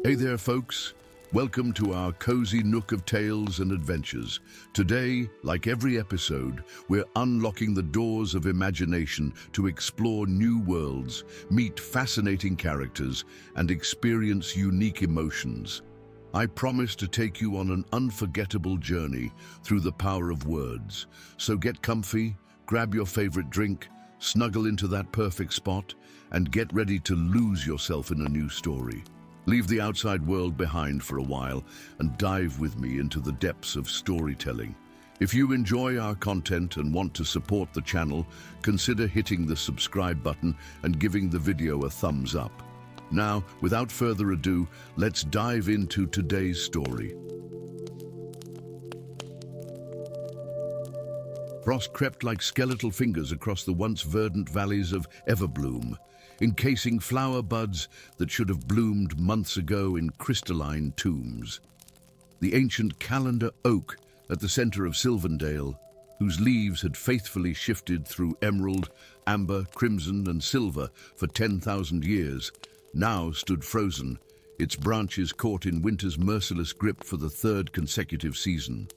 Hey there, folks. Welcome to our cozy nook of tales and adventures. Today, like every episode, we're unlocking the doors of imagination to explore new worlds, meet fascinating characters, and experience unique emotions. I promise to take you on an unforgettable journey through the power of words. So get comfy, grab your favorite drink, snuggle into that perfect spot, and get ready to lose yourself in a new story. Leave the outside world behind for a while and dive with me into the depths of storytelling. If you enjoy our content and want to support the channel, consider hitting the subscribe button and giving the video a thumbs up. Now, without further ado, let's dive into today's story. Frost crept like skeletal fingers across the once verdant valleys of Everbloom, encasing flower buds that should have bloomed months ago in crystalline tombs. The ancient calendar oak at the center of Silvendale, whose leaves had faithfully shifted through emerald, amber, crimson, and silver for 10,000 years, now stood frozen, its branches caught in winter's merciless grip for the third consecutive season.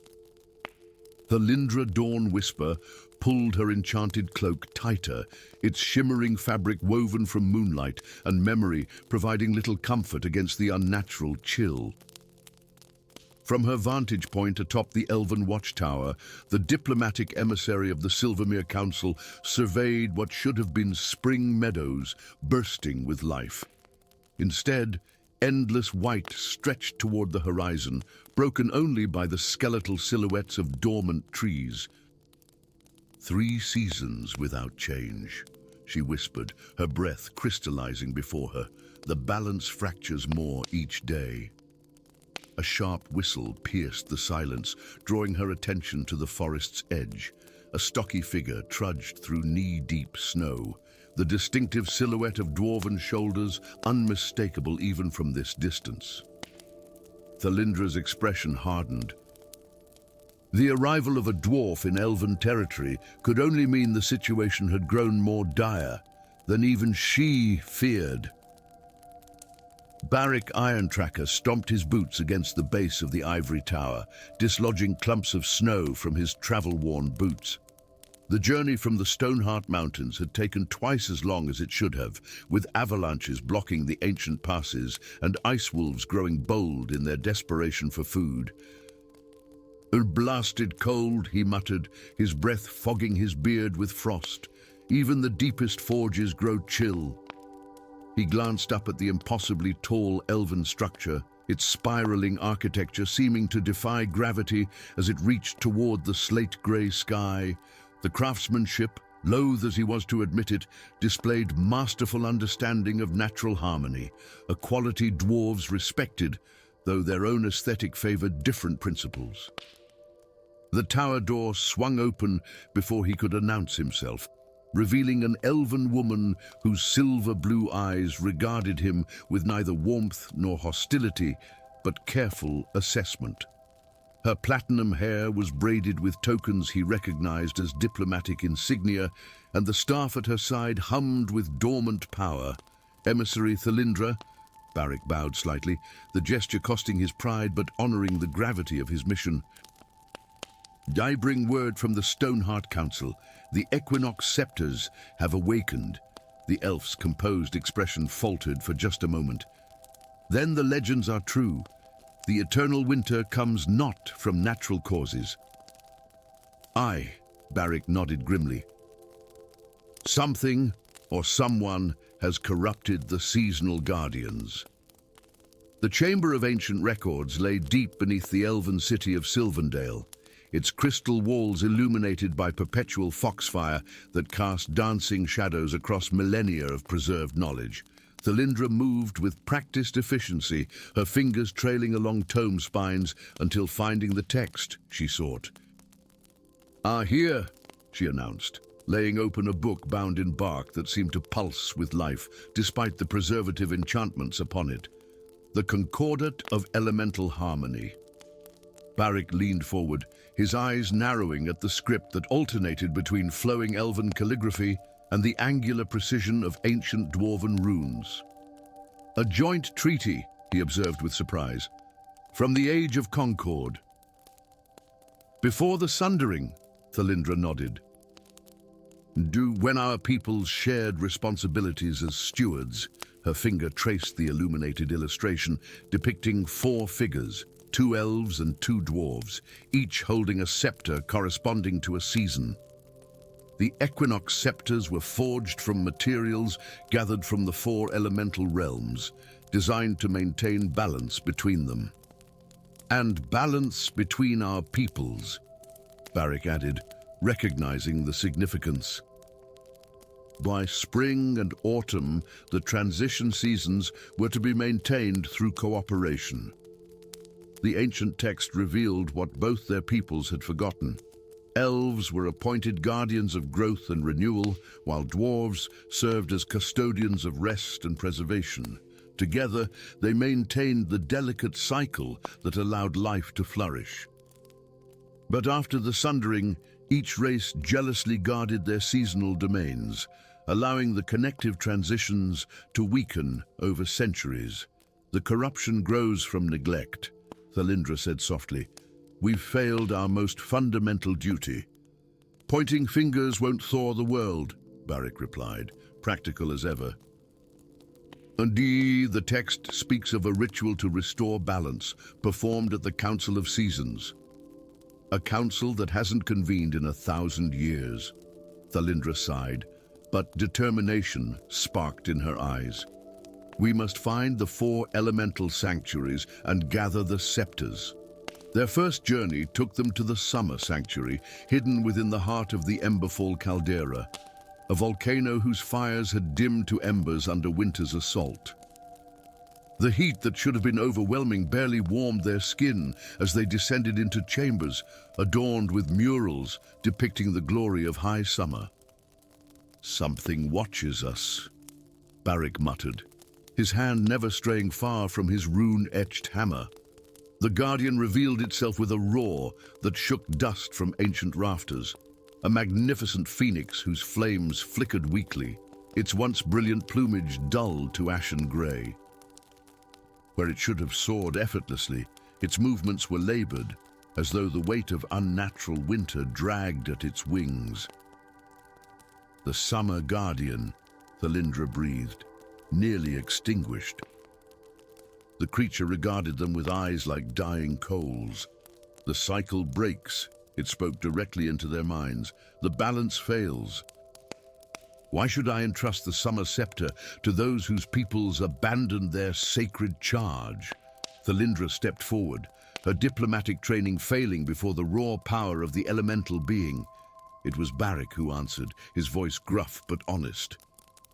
Thalindra Dawn Whisper pulled her enchanted cloak tighter, its shimmering fabric woven from moonlight and memory providing little comfort against the unnatural chill. From her vantage point atop the elven watchtower, the diplomatic emissary of the Silvermere Council surveyed what should have been spring meadows bursting with life. Instead, endless white stretched toward the horizon, broken only by the skeletal silhouettes of dormant trees. 3 seasons without change, she whispered, her breath crystallizing before her. The balance fractures more each day. A sharp whistle pierced the silence, drawing her attention to the forest's edge. A stocky figure trudged through knee-deep snow, the distinctive silhouette of dwarven shoulders unmistakable even from this distance. Thalindra's expression hardened. The arrival of a dwarf in elven territory could only mean the situation had grown more dire than even she feared. Barrick Irontracker stomped his boots against the base of the ivory tower, dislodging clumps of snow from his travel-worn boots. The journey from the Stoneheart Mountains had taken twice as long as it should have, with avalanches blocking the ancient passes and ice wolves growing bold in their desperation for food. Blasted cold, he muttered, his breath fogging his beard with frost. Even the deepest forges grow chill. He glanced up at the impossibly tall elven structure, its spiraling architecture seeming to defy gravity as it reached toward the slate-grey sky. The craftsmanship, loath as he was to admit it, displayed masterful understanding of natural harmony, a quality dwarves respected, though their own aesthetic favored different principles. The tower door swung open before he could announce himself, revealing an elven woman whose silver-blue eyes regarded him with neither warmth nor hostility, but careful assessment. Her platinum hair was braided with tokens he recognized as diplomatic insignia, and the staff at her side hummed with dormant power. Emissary Thalindra, Barrick bowed slightly, the gesture costing his pride but honoring the gravity of his mission. I bring word from the Stoneheart Council. The Equinox scepters have awakened. The elf's composed expression faltered for just a moment. Then the legends are true. The eternal winter comes not from natural causes. Aye, Barrick nodded grimly. Something or someone has corrupted the seasonal guardians. The Chamber of Ancient Records lay deep beneath the elven city of Silvendale, its crystal walls illuminated by perpetual foxfire that cast dancing shadows across millennia of preserved knowledge. Thalindra moved with practiced efficiency, her fingers trailing along tome spines until finding the text she sought. Here, she announced, laying open a book bound in bark that seemed to pulse with life, despite the preservative enchantments upon it. The Concordat of Elemental Harmony. Barrick leaned forward, his eyes narrowing at the script that alternated between flowing elven calligraphy and the angular precision of ancient dwarven runes. A joint treaty, he observed with surprise. From the age of Concord. Before the Sundering, Thalindra nodded. When our peoples shared responsibilities as stewards, her finger traced the illuminated illustration depicting 4 figures, 2 elves and 2 dwarves, each holding a scepter corresponding to a season. The equinox scepters were forged from materials gathered from the 4 elemental realms, designed to maintain balance between them. And balance between our peoples, Barik added, recognizing the significance. By spring and autumn, the transition seasons were to be maintained through cooperation. The ancient text revealed what both their peoples had forgotten. Elves were appointed guardians of growth and renewal, while dwarves served as custodians of rest and preservation. Together, they maintained the delicate cycle that allowed life to flourish. But after the Sundering, each race jealously guarded their seasonal domains, allowing the connective transitions to weaken over centuries. The corruption grows from neglect, Thalindra said softly. We've failed our most fundamental duty. Pointing fingers won't thaw the world, Barik replied, practical as ever. Indeed, the text speaks of a ritual to restore balance, performed at the Council of Seasons. A council that hasn't convened in 1,000 years. Thalindra sighed, but determination sparked in her eyes. We must find the 4 elemental sanctuaries and gather the scepters. Their first journey took them to the Summer Sanctuary, hidden within the heart of the Emberfall caldera, a volcano whose fires had dimmed to embers under winter's assault. The heat that should have been overwhelming barely warmed their skin as they descended into chambers adorned with murals depicting the glory of high summer. Something watches us, Barik muttered, his hand never straying far from his rune-etched hammer. The guardian revealed itself with a roar that shook dust from ancient rafters, a magnificent phoenix whose flames flickered weakly, its once brilliant plumage dulled to ashen grey. Where it should have soared effortlessly, its movements were labored, as though the weight of unnatural winter dragged at its wings. The summer guardian, Thalindra breathed, nearly extinguished. The creature regarded them with eyes like dying coals. The cycle breaks, it spoke directly into their minds. The balance fails. Why should I entrust the summer scepter to those whose peoples abandoned their sacred charge? Thalindra stepped forward, her diplomatic training failing before the raw power of the elemental being. It was Barik who answered, his voice gruff but honest.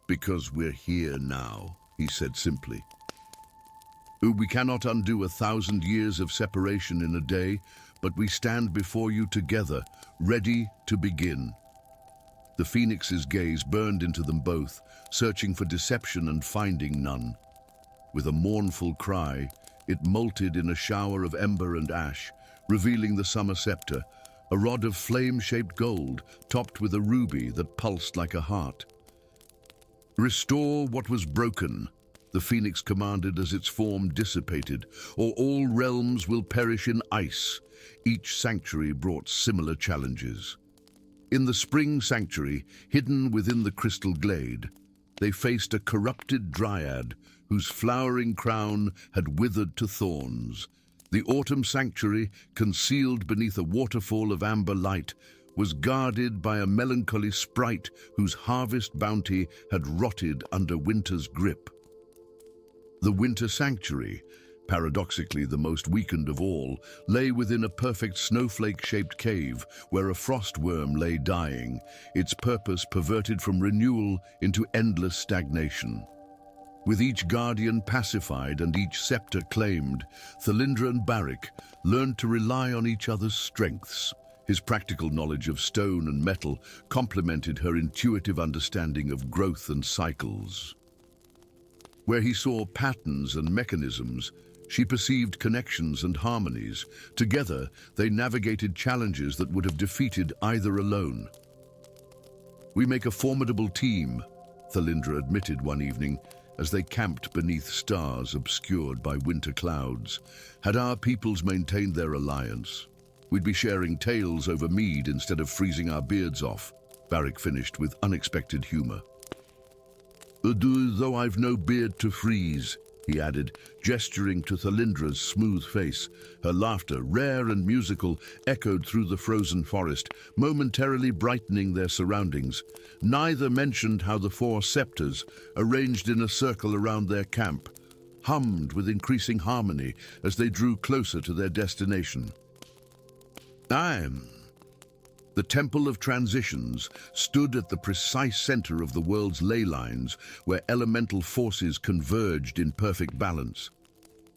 Because we're here now, he said simply. We cannot undo 1,000 years of separation in a day, but we stand before you together, ready to begin. The phoenix's gaze burned into them both, searching for deception and finding none. With a mournful cry, it molted in a shower of ember and ash, revealing the summer scepter, a rod of flame-shaped gold, topped with a ruby that pulsed like a heart. Restore what was broken, the phoenix commanded as its form dissipated, or all realms will perish in ice. Each sanctuary brought similar challenges. In the spring sanctuary, hidden within the crystal glade, they faced a corrupted dryad whose flowering crown had withered to thorns. The autumn sanctuary, concealed beneath a waterfall of amber light, was guarded by a melancholy sprite whose harvest bounty had rotted under winter's grip. The winter sanctuary, paradoxically the most weakened of all, lay within a perfect snowflake-shaped cave where a frostworm lay dying, its purpose perverted from renewal into endless stagnation. With each guardian pacified and each scepter claimed, Thalindra and Barik learned to rely on each other's strengths. His practical knowledge of stone and metal complemented her intuitive understanding of growth and cycles. Where he saw patterns and mechanisms, she perceived connections and harmonies. Together, they navigated challenges that would have defeated either alone. "We make a formidable team," Thalindra admitted one evening, as they camped beneath stars obscured by winter clouds. Had our peoples maintained their alliance, we'd be sharing tales over mead instead of freezing our beards off, Barik finished with unexpected humor. Though I've no beard to freeze, he added, gesturing to Thalindra's smooth face. Her laughter, rare and musical, echoed through the frozen forest, momentarily brightening their surroundings. Neither mentioned how the four scepters, arranged in a circle around their camp, hummed with increasing harmony as they drew closer to their destination. The Temple of Transitions stood at the precise center of the world's ley lines, where elemental forces converged in perfect balance.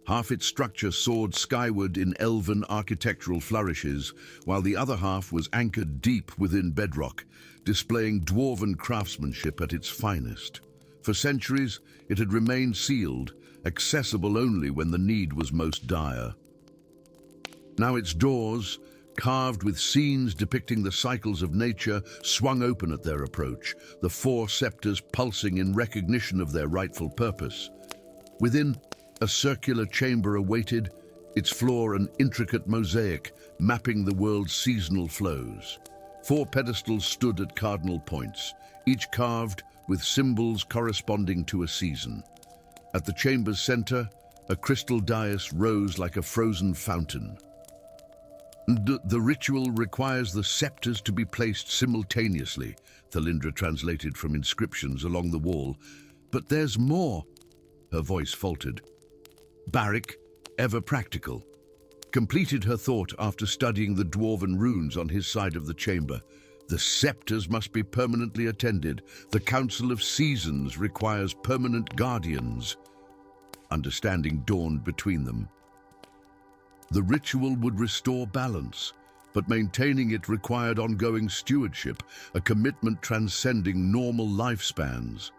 Half its structure soared skyward in elven architectural flourishes, while the other half was anchored deep within bedrock, displaying dwarven craftsmanship at its finest. For centuries, it had remained sealed, accessible only when the need was most dire. Now its doors, carved with scenes depicting the cycles of nature, swung open at their approach, the four scepters pulsing in recognition of their rightful purpose. Within, a circular chamber awaited, its floor an intricate mosaic mapping the world's seasonal flows. 4 pedestals stood at cardinal points, each carved with symbols corresponding to a season. At the chamber's center, a crystal dais rose like a frozen fountain. The ritual requires the scepters to be placed simultaneously, Thalindra translated from inscriptions along the wall. But there's more, her voice faltered. Barik, ever practical, completed her thought after studying the dwarven runes on his side of the chamber. The scepters must be permanently attended. The Council of Seasons requires permanent guardians. Understanding dawned between them. The ritual would restore balance, but maintaining it required ongoing stewardship, a commitment transcending normal lifespans.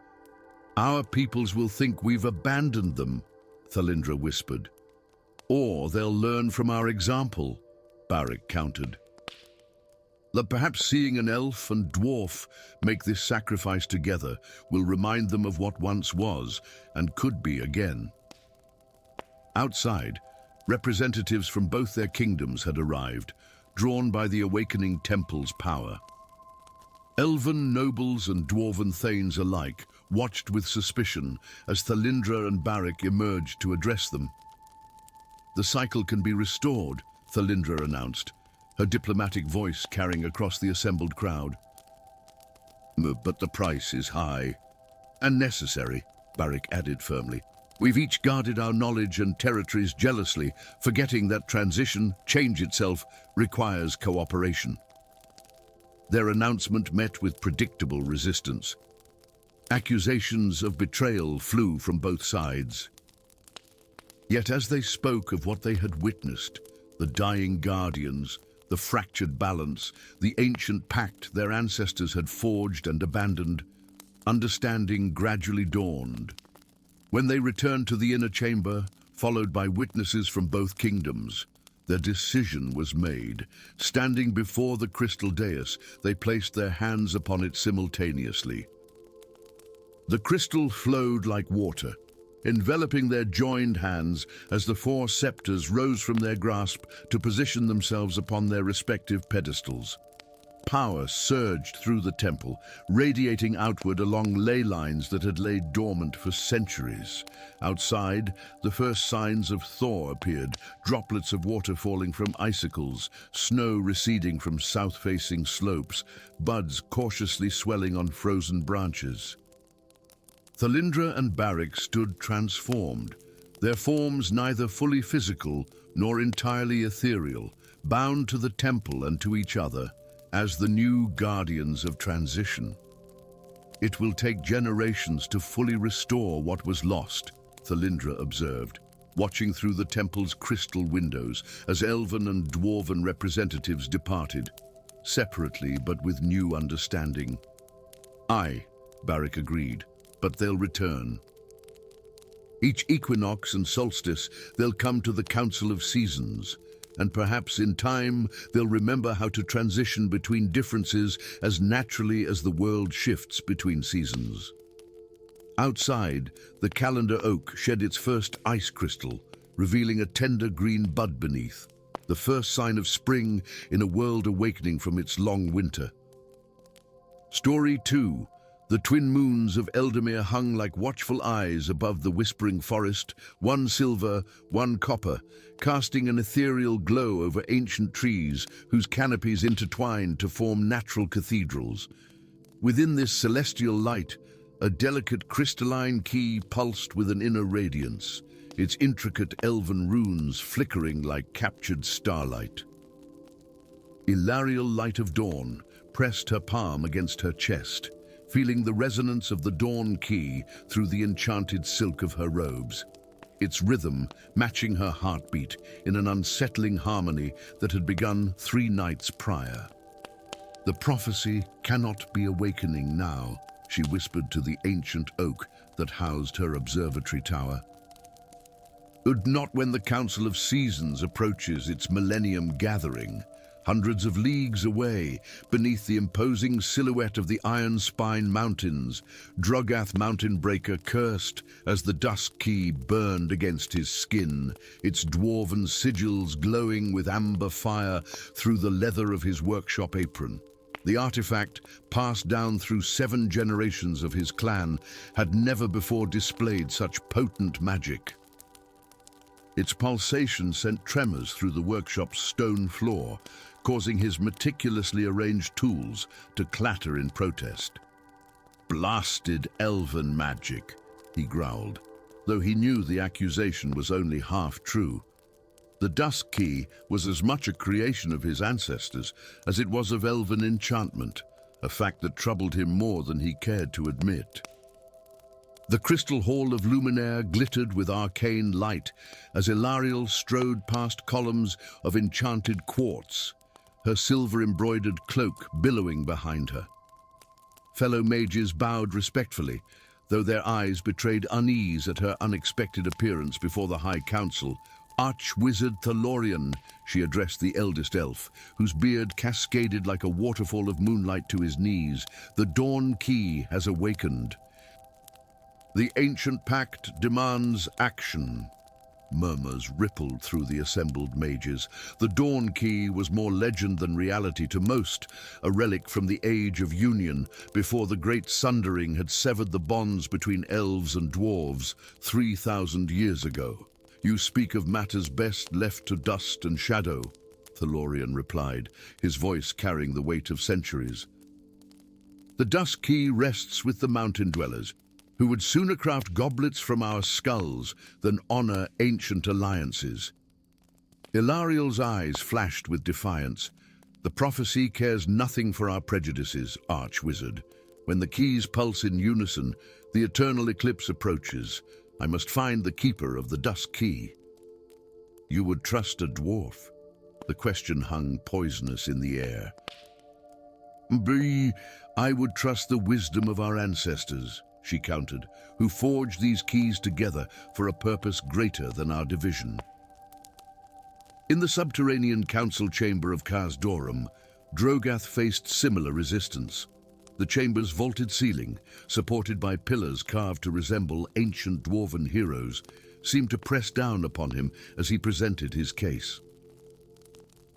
Our peoples will think we've abandoned them, Thalindra whispered. Or they'll learn from our example, Barik countered. Perhaps seeing an elf and dwarf make this sacrifice together will remind them of what once was and could be again. Outside, representatives from both their kingdoms had arrived, drawn by the awakening temple's power. Elven nobles and dwarven thanes alike watched with suspicion as Thalindra and Barik emerged to address them. The cycle can be restored, Thalindra announced, her diplomatic voice carrying across the assembled crowd. But the price is high. And necessary, Barik added firmly. We've each guarded our knowledge and territories jealously, forgetting that transition, change itself, requires cooperation. Their announcement met with predictable resistance. Accusations of betrayal flew from both sides. Yet as they spoke of what they had witnessed, the dying guardians, the fractured balance, the ancient pact their ancestors had forged and abandoned, understanding gradually dawned. When they returned to the inner chamber, followed by witnesses from both kingdoms, their decision was made. Standing before the crystal dais, they placed their hands upon it simultaneously. The crystal flowed like water, enveloping their joined hands as the 4 scepters rose from their grasp to position themselves upon their respective pedestals. Power surged through the temple, radiating outward along ley lines that had laid dormant for centuries. Outside, the first signs of thaw appeared, droplets of water falling from icicles, snow receding from south-facing slopes, buds cautiously swelling on frozen branches. Thalindra and Barik stood transformed, their forms neither fully physical nor entirely ethereal, bound to the temple and to each other, as the new guardians of transition. It will take generations to fully restore what was lost, Thalindra observed, watching through the temple's crystal windows as elven and dwarven representatives departed, separately but with new understanding. Aye, Barik agreed, but they'll return. Each equinox and solstice, they'll come to the Council of Seasons, and perhaps in time they'll remember how to transition between differences as naturally as the world shifts between seasons. Outside, the calendar oak shed its first ice crystal, revealing a tender green bud beneath, the first sign of spring in a world awakening from its long winter. Story 2. The twin moons of Eldamir hung like watchful eyes above the whispering forest, one silver, one copper, casting an ethereal glow over ancient trees whose canopies intertwined to form natural cathedrals. Within this celestial light, a delicate crystalline key pulsed with an inner radiance, its intricate elven runes flickering like captured starlight. Ilarial Light of Dawn pressed her palm against her chest, feeling the resonance of the dawn key through the enchanted silk of her robes, its rhythm matching her heartbeat in an unsettling harmony that had begun 3 nights prior. "The prophecy cannot be awakening now," she whispered to the ancient oak that housed her observatory tower. "Not when the Council of Seasons approaches its millennium gathering. Hundreds of leagues away, beneath the imposing silhouette of the Iron Spine Mountains, Drogath Mountain Breaker cursed as the dusk key burned against his skin, its dwarven sigils glowing with amber fire through the leather of his workshop apron. The artifact, passed down through 7 generations of his clan, had never before displayed such potent magic. Its pulsation sent tremors through the workshop's stone floor, causing his meticulously arranged tools to clatter in protest. "Blasted elven magic," he growled, though he knew the accusation was only half true. The dusk key was as much a creation of his ancestors as it was of elven enchantment, a fact that troubled him more than he cared to admit. The crystal hall of Luminaire glittered with arcane light as Ilariel strode past columns of enchanted quartz, her silver-embroidered cloak billowing behind her. Fellow mages bowed respectfully, though their eyes betrayed unease at her unexpected appearance before the High Council. "Arch-wizard Thalorian," she addressed the eldest elf, whose beard cascaded like a waterfall of moonlight to his knees. "The Dawn Key has awakened. The ancient pact demands action." Murmurs rippled through the assembled mages. The Dawn Key was more legend than reality to most, a relic from the Age of Union, before the Great Sundering had severed the bonds between elves and dwarves 3,000 years ago. "You speak of matters best left to dust and shadow," Thalorian replied, his voice carrying the weight of centuries. "The Dusk Key rests with the mountain dwellers, who would sooner craft goblets from our skulls than honor ancient alliances." Ilariel's eyes flashed with defiance. "The prophecy cares nothing for our prejudices, Arch-wizard. When the keys pulse in unison, the eternal eclipse approaches. I must find the keeper of the Dusk Key." "You would trust a dwarf?" The question hung poisonous in the air. "I would trust the wisdom of our ancestors," she countered, "who forged these keys together for a purpose greater than our division." In the subterranean council chamber of Khazdoram, Drogath faced similar resistance. The chamber's vaulted ceiling, supported by pillars carved to resemble ancient dwarven heroes, seemed to press down upon him as he presented his case.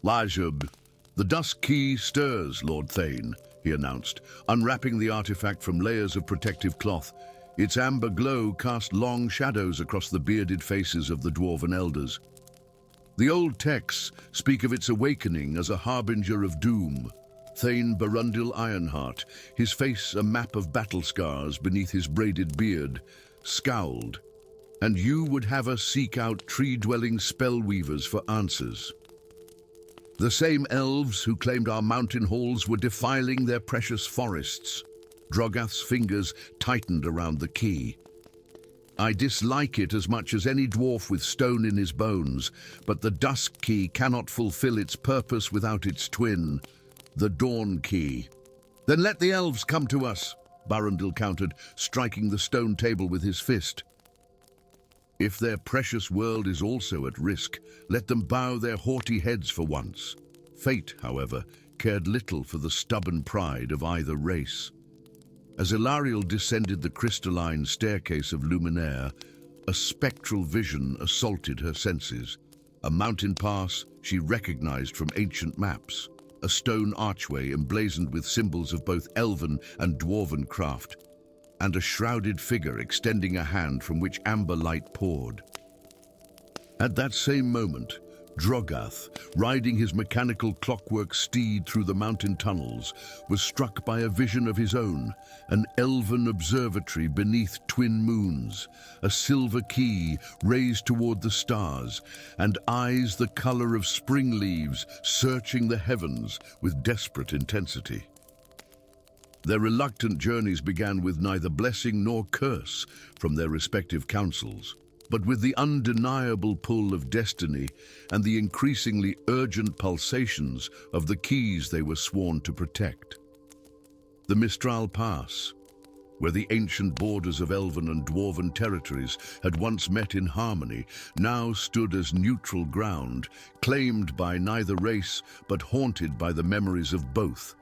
"Lajub, the Dusk Key stirs, Lord Thane," he announced, unwrapping the artifact from layers of protective cloth. Its amber glow cast long shadows across the bearded faces of the dwarven elders. "The old texts speak of its awakening as a harbinger of doom." Thane Barundil Ironheart, his face a map of battle scars beneath his braided beard, scowled. "And you would have us seek out tree-dwelling spellweavers for answers. The same elves who claimed our mountain halls were defiling their precious forests." Drogath's fingers tightened around the key. "I dislike it as much as any dwarf with stone in his bones, but the Dusk Key cannot fulfill its purpose without its twin, the Dawn Key." "Then let the elves come to us," Barundil countered, striking the stone table with his fist. "If their precious world is also at risk, let them bow their haughty heads for once." Fate, however, cared little for the stubborn pride of either race. As Ilariel descended the crystalline staircase of Luminaire, a spectral vision assaulted her senses. A mountain pass she recognized from ancient maps, a stone archway emblazoned with symbols of both elven and dwarven craft, and a shrouded figure extending a hand from which amber light poured. At that same moment, Drogath, riding his mechanical clockwork steed through the mountain tunnels, was struck by a vision of his own, an elven observatory beneath twin moons, a silver key raised toward the stars, and eyes the color of spring leaves searching the heavens with desperate intensity. Their reluctant journeys began with neither blessing nor curse from their respective councils, but with the undeniable pull of destiny and the increasingly urgent pulsations of the keys they were sworn to protect. The Mistral Pass, where the ancient borders of elven and dwarven territories had once met in harmony, now stood as neutral ground, claimed by neither race but haunted by the memories of both.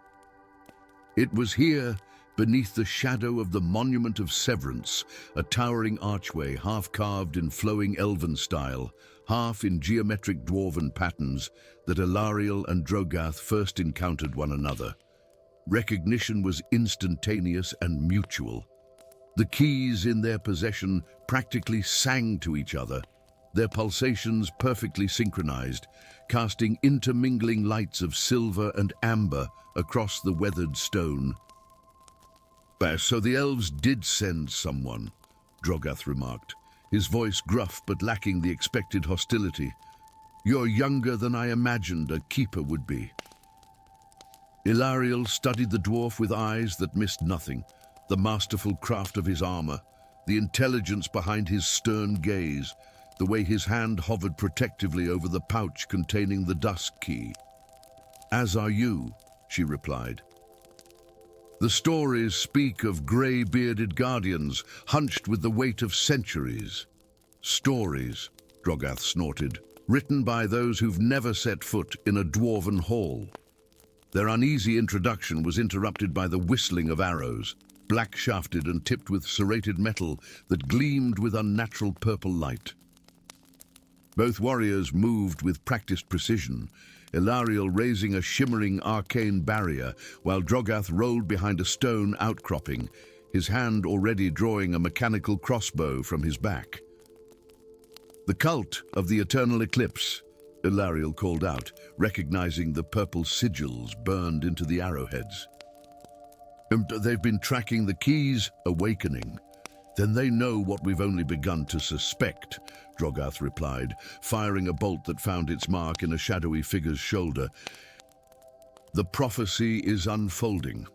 It was here, beneath the shadow of the Monument of Severance, a towering archway half-carved in flowing elven style, half in geometric dwarven patterns, that Ilariel and Drogath first encountered one another. Recognition was instantaneous and mutual. The keys in their possession practically sang to each other, their pulsations perfectly synchronized, casting intermingling lights of silver and amber across the weathered stone. "So the elves did send someone," Drogath remarked, his voice gruff but lacking the expected hostility. "You're younger than I imagined a keeper would be." Ilariel studied the dwarf with eyes that missed nothing, the masterful craft of his armor, the intelligence behind his stern gaze, the way his hand hovered protectively over the pouch containing the dusk key. "As are you," she replied. "The stories speak of grey-bearded guardians hunched with the weight of centuries." "Stories," Drogath snorted, "written by those who've never set foot in a dwarven hall." Their uneasy introduction was interrupted by the whistling of arrows, black-shafted and tipped with serrated metal that gleamed with unnatural purple light. Both warriors moved with practiced precision, Ilariel raising a shimmering arcane barrier, while Drogath rolled behind a stone outcropping, his hand already drawing a mechanical crossbow from his back. "The cult of the eternal eclipse," Ilariel called out, recognizing the purple sigils burned into the arrowheads. "They've been tracking the keys, awakening. Then they know what we've only begun to suspect," Drogath replied, firing a bolt that found its mark in a shadowy figure's shoulder. "The prophecy is unfolding."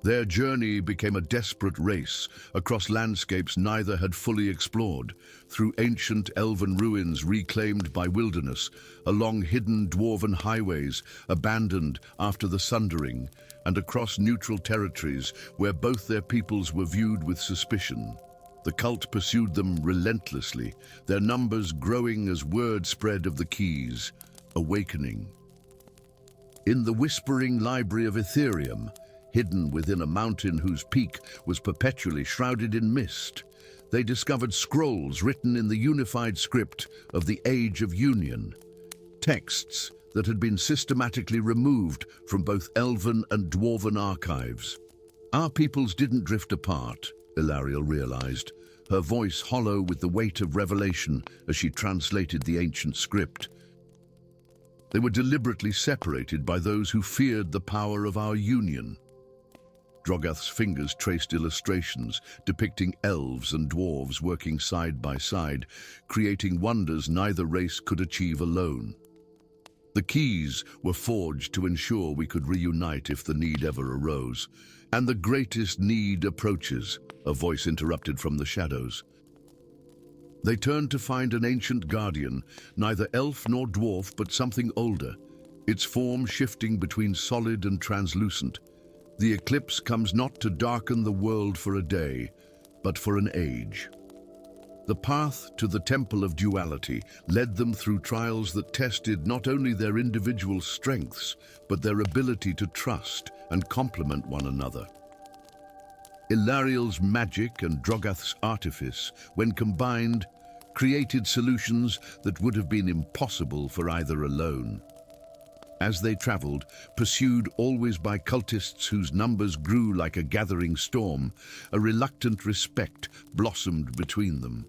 Their journey became a desperate race across landscapes neither had fully explored, through ancient elven ruins reclaimed by wilderness, along hidden dwarven highways abandoned after the Sundering, and across neutral territories where both their peoples were viewed with suspicion. The cult pursued them relentlessly, their numbers growing as word spread of the keys, awakening. In the whispering library of Ethereum, hidden within a mountain whose peak was perpetually shrouded in mist, they discovered scrolls written in the unified script of the Age of Union, texts that had been systematically removed from both elven and dwarven archives. "Our peoples didn't drift apart," Ilariel realized, her voice hollow with the weight of revelation as she translated the ancient script. "They were deliberately separated by those who feared the power of our union." Drogath's fingers traced illustrations depicting elves and dwarves working side by side, creating wonders neither race could achieve alone. "The keys were forged to ensure we could reunite if the need ever arose. And the greatest need approaches," a voice interrupted from the shadows. They turned to find an ancient guardian, neither elf nor dwarf but something older, its form shifting between solid and translucent. "The eclipse comes not to darken the world for a day, but for an age." The path to the Temple of Duality led them through trials that tested not only their individual strengths, but their ability to trust and complement one another. Ilariel's magic and Drogath's artifice, when combined, created solutions that would have been impossible for either alone. As they traveled, pursued always by cultists whose numbers grew like a gathering storm, a reluctant respect blossomed between them.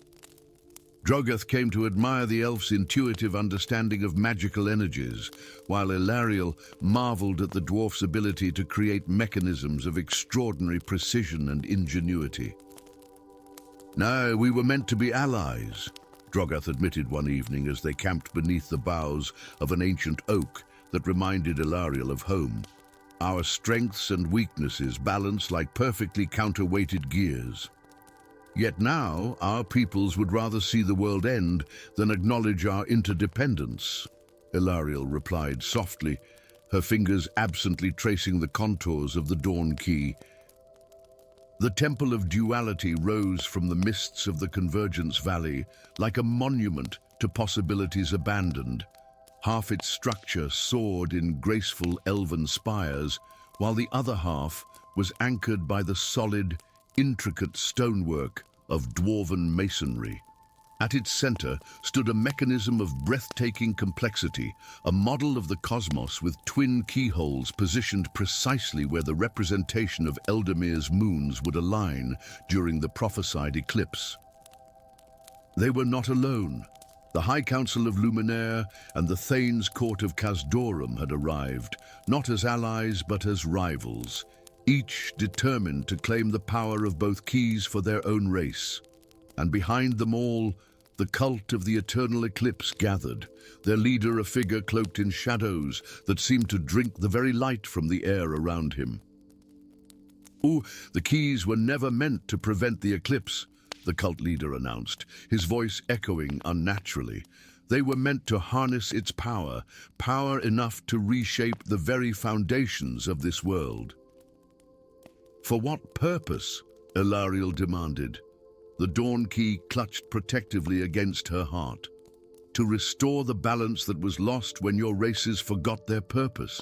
Drogath came to admire the elf's intuitive understanding of magical energies, while Ilariel marveled at the dwarf's ability to create mechanisms of extraordinary precision and ingenuity. "No, we were meant to be allies," Drogath admitted one evening as they camped beneath the boughs of an ancient oak that reminded Ilariel of home. "Our strengths and weaknesses balanced like perfectly counterweighted gears. Yet now, our peoples would rather see the world end than acknowledge our interdependence," Ilariel replied softly, her fingers absently tracing the contours of the Dawn Key. The Temple of Duality rose from the mists of the Convergence Valley like a monument to possibilities abandoned. Half its structure soared in graceful elven spires, while the other half was anchored by the solid, intricate stonework of dwarven masonry. At its center stood a mechanism of breathtaking complexity, a model of the cosmos with twin keyholes positioned precisely where the representation of Eldermir's moons would align during the prophesied eclipse. They were not alone. The High Council of Luminaire and the Thane's Court of Kasdorum had arrived, not as allies but as rivals, each determined to claim the power of both keys for their own race. And behind them all, the cult of the eternal eclipse gathered, their leader a figure cloaked in shadows that seemed to drink the very light from the air around him. "Oh, the keys were never meant to prevent the eclipse," the cult leader announced, his voice echoing unnaturally. "They were meant to harness its power, power enough to reshape the very foundations of this world." "For what purpose?" Ilariel demanded. The Dawn Key clutched protectively against her heart. "To restore the balance that was lost when your races forgot their purpose,"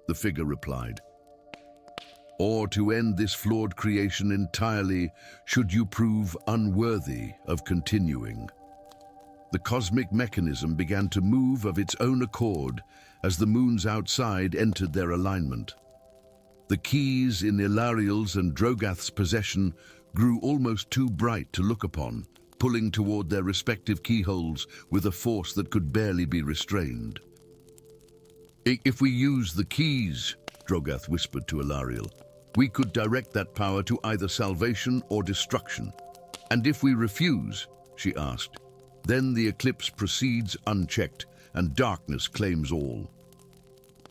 the figure replied. "Or to end this flawed creation entirely, should you prove unworthy of continuing." The cosmic mechanism began to move of its own accord as the moons outside entered their alignment. The keys in Ilariel's and Drogath's possession grew almost too bright to look upon, pulling toward their respective keyholes with a force that could barely be restrained. "If we use the keys," Drogath whispered to Ilariel, "we could direct that power to either salvation or destruction. And if we refuse," she asked, "then the eclipse proceeds unchecked and darkness claims all."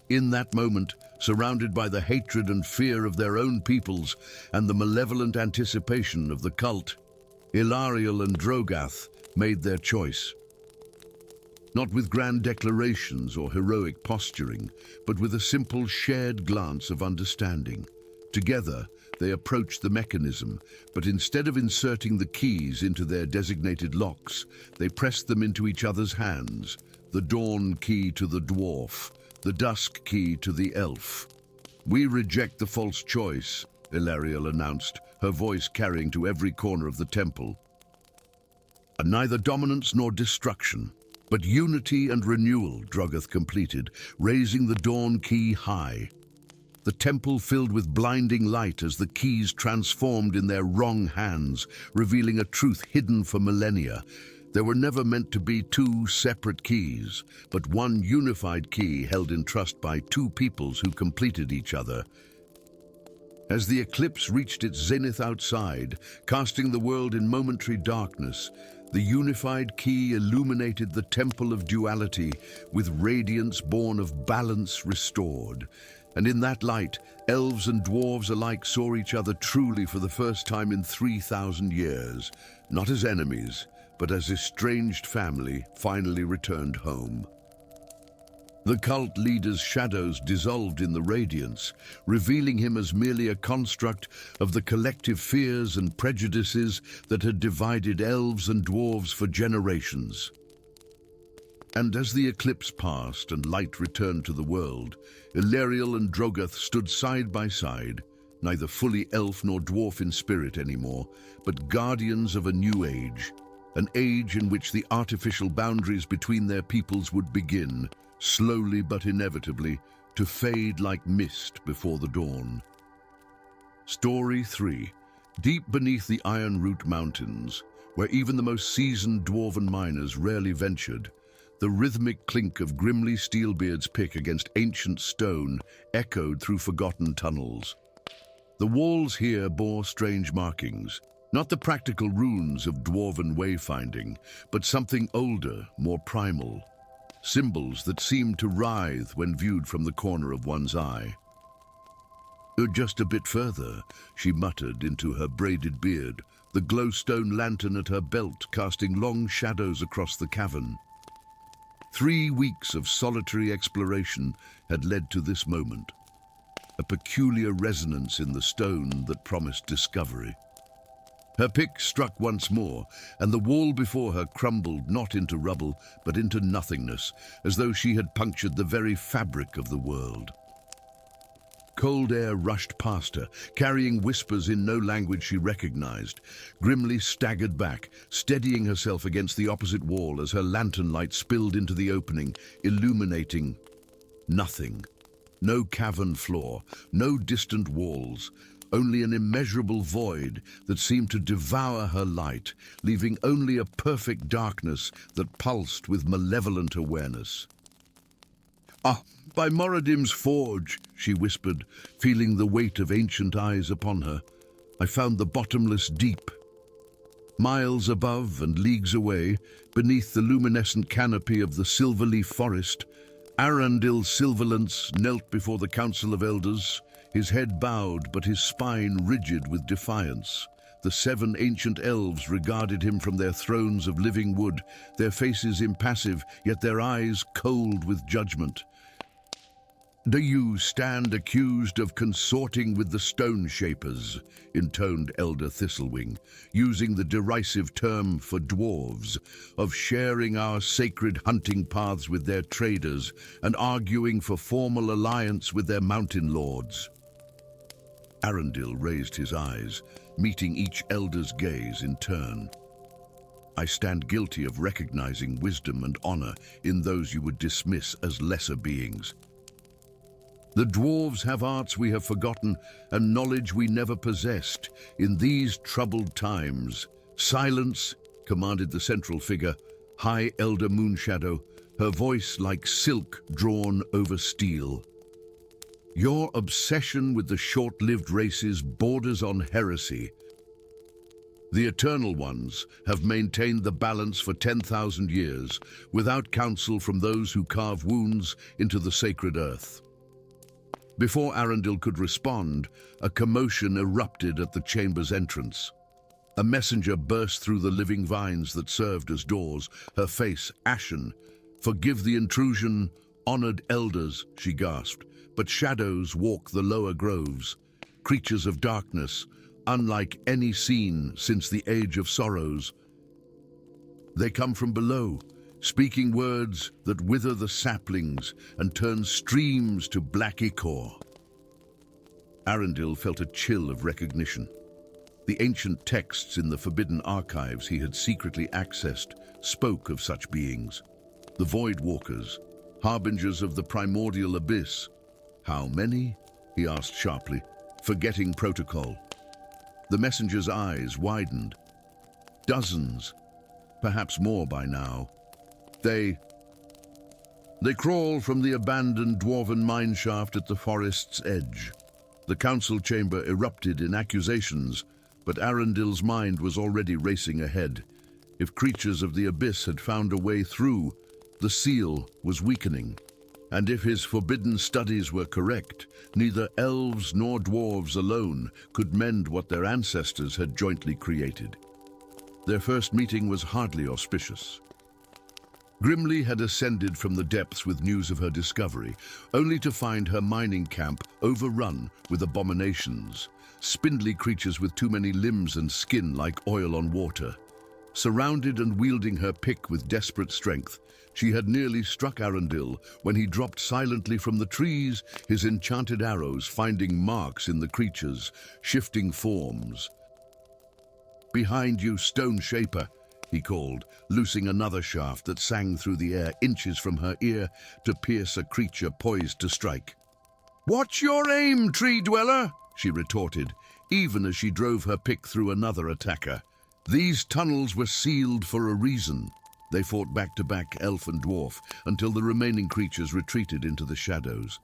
In that moment, surrounded by the hatred and fear of their own peoples and the malevolent anticipation of the cult, Ilariel and Drogath made their choice. Not with grand declarations or heroic posturing, but with a simple shared glance of understanding. Together, they approached the mechanism, but instead of inserting the keys into their designated locks, they pressed them into each other's hands, the Dawn Key to the dwarf, the Dusk Key to the elf. "We reject the false choice," Ilariel announced, her voice carrying to every corner of the temple. "Neither dominance nor destruction, but unity and renewal," Drogath completed, raising the Dawn Key high. The temple filled with blinding light as the keys transformed in their wrong hands, revealing a truth hidden for millennia. There were never meant to be two separate keys, but one unified key held in trust by two peoples who completed each other. As the eclipse reached its zenith outside, casting the world in momentary darkness, the unified key illuminated the Temple of Duality with radiance born of balance restored. And in that light, elves and dwarves alike saw each other truly for the first time in 3,000 years, not as enemies, but as estranged family finally returned home. The cult leader's shadows dissolved in the radiance, revealing him as merely a construct of the collective fears and prejudices that had divided elves and dwarves for generations. And as the eclipse passed and light returned to the world, Ilariel and Drogath stood side by side, neither fully elf nor dwarf in spirit anymore, but guardians of a new age, an age in which the artificial boundaries between their peoples would begin, slowly but inevitably, to fade like mist before the dawn. Story 3. Deep beneath the Iron Root Mountains, where even the most seasoned dwarven miners rarely ventured, the rhythmic clink of Grimly Steelbeard's pick against ancient stone echoed through forgotten tunnels. The walls here bore strange markings, not the practical runes of dwarven wayfinding, but something older, more primal. Symbols that seemed to writhe when viewed from the corner of one's eye. Just a bit further, she muttered into her braided beard, the glowstone lantern at her belt casting long shadows across the cavern. 3 weeks of solitary exploration had led to this moment, a peculiar resonance in the stone that promised discovery. Her pick struck once more, and the wall before her crumbled not into rubble, but into nothingness, as though she had punctured the very fabric of the world. Cold air rushed past her, carrying whispers in no language she recognized. Grimly staggered back, steadying herself against the opposite wall as her lantern light spilled into the opening, illuminating nothing. No cavern floor, no distant walls, only an immeasurable void that seemed to devour her light, leaving only a perfect darkness that pulsed with malevolent awareness. "Ah, by Moradim's forge," she whispered, feeling the weight of ancient eyes upon her. "I found the bottomless deep." Miles above and leagues away, beneath the luminescent canopy of the Silverleaf Forest, Arundel Silverlance knelt before the Council of Elders, his head bowed but his spine rigid with defiance. The 7 ancient elves regarded him from their thrones of living wood, their faces impassive, yet their eyes cold with judgment. "Do you stand accused of consorting with the Stone Shapers?" intoned Elder Thistlewing, using the derisive term for dwarves, "of sharing our sacred hunting paths with their traders and arguing for formal alliance with their mountain lords?" Arundel raised his eyes, meeting each elder's gaze in turn. "I stand guilty of recognizing wisdom and honor in those you would dismiss as lesser beings. The dwarves have arts we have forgotten and knowledge we never possessed in these troubled times." "Silence," commanded the central figure, High Elder Moonshadow, her voice like silk drawn over steel. "Your obsession with the short-lived races borders on heresy. The Eternal Ones have maintained the balance for 10,000 years, without counsel from those who carve wounds into the sacred earth." Before Arundel could respond, a commotion erupted at the chamber's entrance. A messenger burst through the living vines that served as doors, her face ashen. "Forgive the intrusion, honored elders," she gasped, "but shadows walk the lower groves, creatures of darkness, unlike any seen since the Age of Sorrows. They come from below, speaking words that wither the saplings and turn streams to black ichor." Arundel felt a chill of recognition. The ancient texts in the forbidden archives he had secretly accessed spoke of such beings. The Void Walkers, harbingers of the primordial abyss. "How many?" he asked sharply, forgetting protocol. The messenger's eyes widened. "Dozens, perhaps more by now. They crawl from the abandoned dwarven mineshaft at the forest's edge." The council chamber erupted in accusations, but Arundel's mind was already racing ahead. If creatures of the abyss had found a way through, the seal was weakening. And if his forbidden studies were correct, neither elves nor dwarves alone could mend what their ancestors had jointly created. Their first meeting was hardly auspicious. Grimly had ascended from the depths with news of her discovery, only to find her mining camp overrun with abominations, spindly creatures with too many limbs and skin like oil on water. Surrounded and wielding her pick with desperate strength, she had nearly struck Arundel when he dropped silently from the trees, his enchanted arrows finding marks in the creature's shifting forms. "Behind you, Stone Shaper," he called, loosing another shaft that sang through the air inches from her ear to pierce a creature poised to strike. "Watch your aim, Tree Dweller," she retorted, even as she drove her pick through another attacker. These tunnels were sealed for a reason. They fought back-to-back, elf and dwarf, until the remaining creatures retreated into the shadows.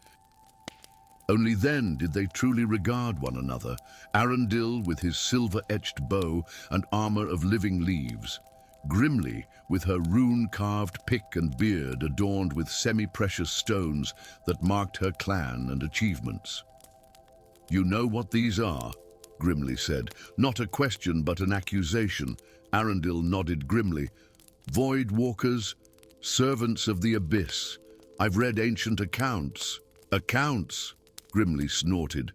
Only then did they truly regard one another, Arundel with his silver-etched bow and armor of living leaves, Grimly with her rune-carved pick and beard adorned with semi-precious stones that marked her clan and achievements. "You know what these are?" Grimly said. Not a question, but an accusation. Arundel nodded grimly. "Void walkers, servants of the abyss. I've read ancient accounts." "Accounts?" Grimly snorted.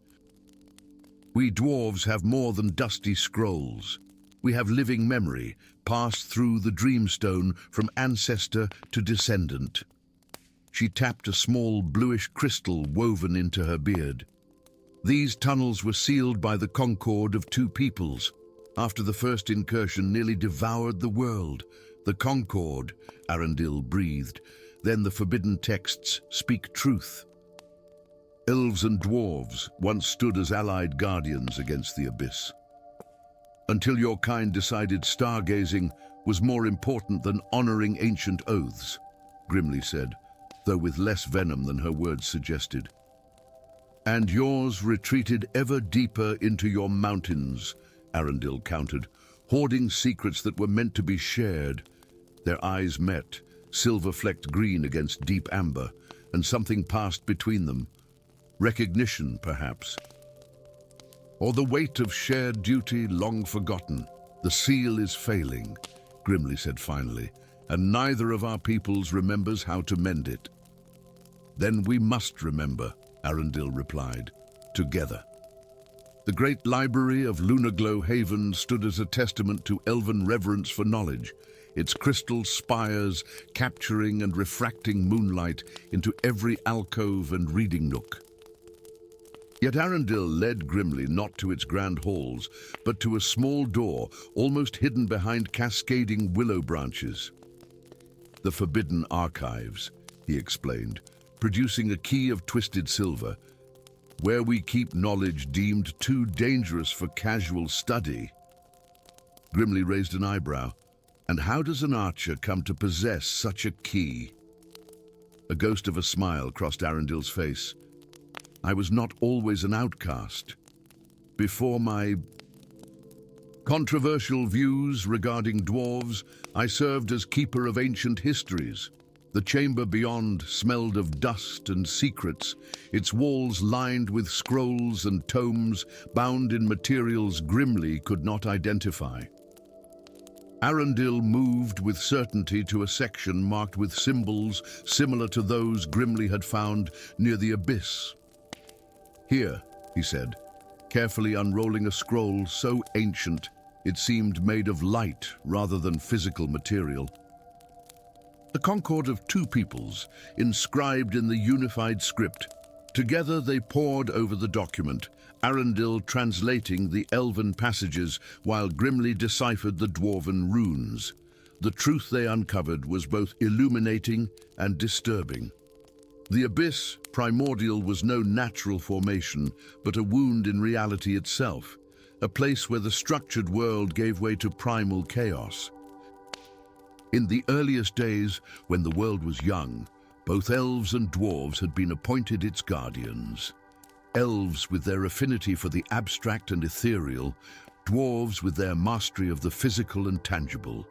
"We dwarves have more than dusty scrolls. We have living memory, passed through the dreamstone from ancestor to descendant." She tapped a small bluish crystal woven into her beard. "These tunnels were sealed by the concord of two peoples. After the first incursion nearly devoured the world. The concord," Arundel breathed. "Then the forbidden texts speak truth. Elves and dwarves once stood as allied guardians against the abyss. Until your kind decided stargazing was more important than honoring ancient oaths," Grimly said, though with less venom than her words suggested. "And yours retreated ever deeper into your mountains," Arundel countered, "hoarding secrets that were meant to be shared." Their eyes met, silver-flecked green against deep amber, and something passed between them. Recognition, perhaps. Or the weight of shared duty long forgotten. "The seal is failing," Grimly said finally, "and neither of our peoples remembers how to mend it." "Then we must remember," Arundel replied, "together." The great library of Lunarglow Haven stood as a testament to elven reverence for knowledge, its crystal spires capturing and refracting moonlight into every alcove and reading nook. Yet Arundel led Grimly not to its grand halls, but to a small door almost hidden behind cascading willow branches. "The Forbidden Archives," he explained, producing a key of twisted silver, "where we keep knowledge deemed too dangerous for casual study." Grimly raised an eyebrow. "And how does an archer come to possess such a key?" A ghost of a smile crossed Arundel's face. "I was not always an outcast. Before my controversial views regarding dwarves, I served as keeper of ancient histories. The chamber beyond smelled of dust and secrets, its walls lined with scrolls and tomes bound in materials Grimly could not identify." Arundel moved with certainty to a section marked with symbols similar to those Grimly had found near the abyss. "Here," he said, carefully unrolling a scroll so ancient it seemed made of light rather than physical material. "The concord of two peoples, inscribed in the unified script." Together they pored over the document, Arundel translating the elven passages while Grimly deciphered the dwarven runes. The truth they uncovered was both illuminating and disturbing. The abyss, primordial, was no natural formation, but a wound in reality itself, a place where the structured world gave way to primal chaos. In the earliest days, when the world was young, both elves and dwarves had been appointed its guardians. Elves with their affinity for the abstract and ethereal, dwarves with their mastery of the physical and tangible.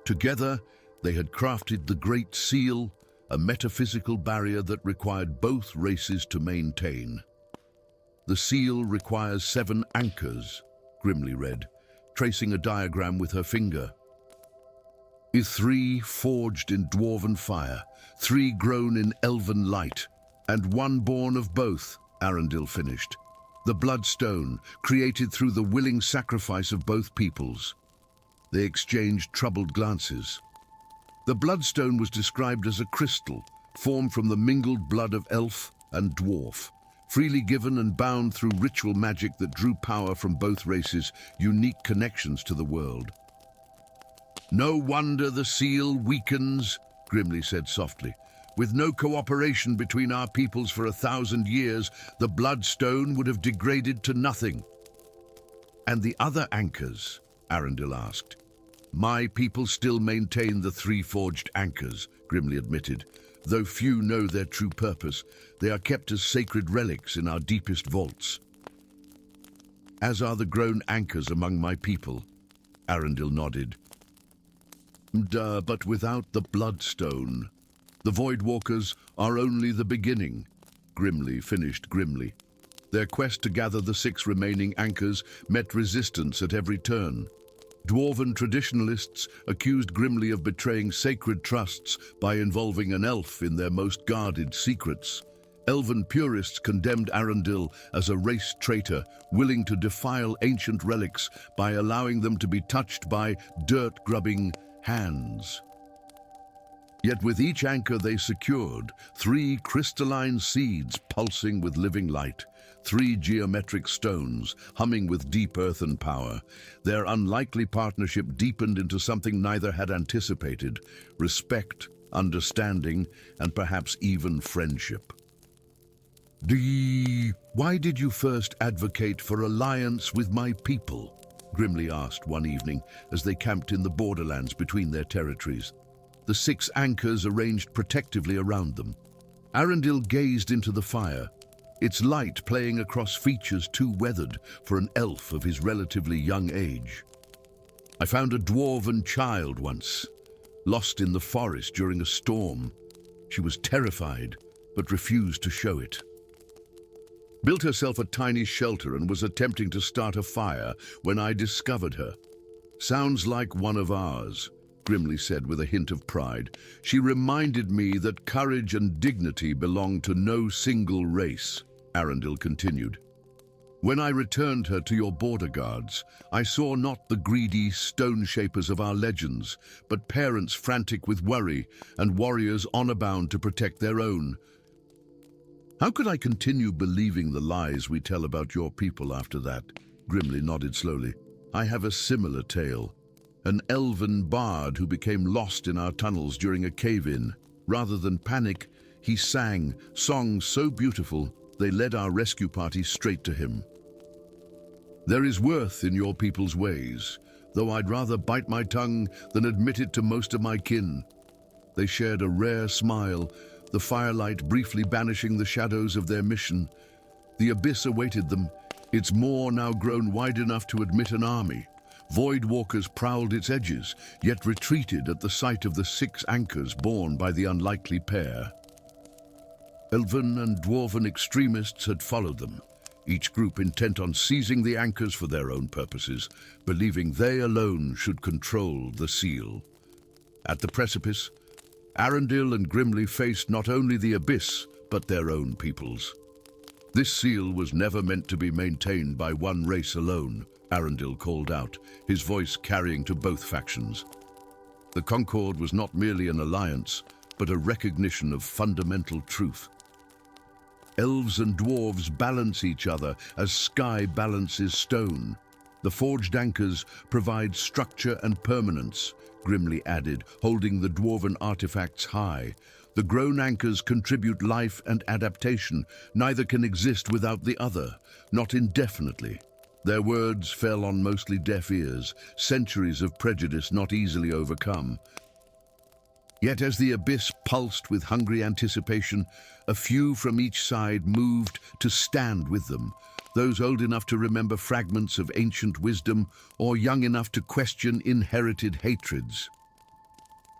Together, they had crafted the Great Seal, a metaphysical barrier that required both races to maintain. "The seal requires 7 anchors," Grimly read, tracing a diagram with her finger. "3 forged in dwarven fire, 3 grown in elven light, and 1 born of both," Arundel finished. "The bloodstone, created through the willing sacrifice of both peoples." They exchanged troubled glances. The bloodstone was described as a crystal, formed from the mingled blood of elf and dwarf, freely given and bound through ritual magic that drew power from both races' unique connections to the world. "No wonder the seal weakens," Grimly said softly. "With no cooperation between our peoples for 1,000 years, the bloodstone would have degraded to nothing." "And the other anchors?" Arundel asked. "My people still maintain the 3 forged anchors," Grimly admitted. "Though few know their true purpose, they are kept as sacred relics in our deepest vaults." "As are the grown anchors among my people," Arundel nodded. But without the bloodstone, the Voidwalkers are only the beginning," Grimly finished grimly. Their quest to gather the 6 remaining anchors met resistance at every turn. Dwarven traditionalists accused Grimly of betraying sacred trusts by involving an elf in their most guarded secrets. Elven purists condemned Arundel as a race traitor, willing to defile ancient relics by allowing them to be touched by dirt-grubbing hands. Yet with each anchor they secured, 3 crystalline seeds pulsing with living light, 3 geometric stones humming with deep earthen power. Their unlikely partnership deepened into something neither had anticipated: respect, understanding, and perhaps even friendship. "Why did you first advocate for alliance with my people?" Grimly asked one evening as they camped in the borderlands between their territories, the 6 anchors arranged protectively around them. Arundel gazed into the fire, its light playing across features too weathered for an elf of his relatively young age. "I found a dwarven child once, lost in the forest during a storm. She was terrified, but refused to show it. Built herself a tiny shelter and was attempting to start a fire when I discovered her. Sounds like one of ours," Grimly said with a hint of pride. "She reminded me that courage and dignity belong to no single race," Arundel continued. "When I returned her to your border guards, I saw not the greedy stone shapers of our legends, but parents frantic with worry and warriors honor-bound to protect their own. How could I continue believing the lies we tell about your people after that?" Grimly nodded slowly. "I have a similar tale. An elven bard who became lost in our tunnels during a cave-in. Rather than panic, he sang songs so beautiful they led our rescue party straight to him. There is worth in your people's ways, though I'd rather bite my tongue than admit it to most of my kin." They shared a rare smile, the firelight briefly banishing the shadows of their mission. The abyss awaited them, its maw now grown wide enough to admit an army. Voidwalkers prowled its edges, yet retreated at the sight of the 6 anchors borne by the unlikely pair. Elven and dwarven extremists had followed them, each group intent on seizing the anchors for their own purposes, believing they alone should control the seal. At the precipice, Arundel and Grimly faced not only the abyss, but their own peoples. "This seal was never meant to be maintained by one race alone," Arundel called out, his voice carrying to both factions. "The Concord was not merely an alliance, but a recognition of fundamental truth. Elves and dwarves balance each other as sky balances stone. The forged anchors provide structure and permanence," Grimly added, holding the dwarven artifacts high. "The grown anchors contribute life and adaptation. Neither can exist without the other, not indefinitely." Their words fell on mostly deaf ears, centuries of prejudice not easily overcome. Yet as the abyss pulsed with hungry anticipation, a few from each side moved to stand with them, those old enough to remember fragments of ancient wisdom or young enough to question inherited hatreds.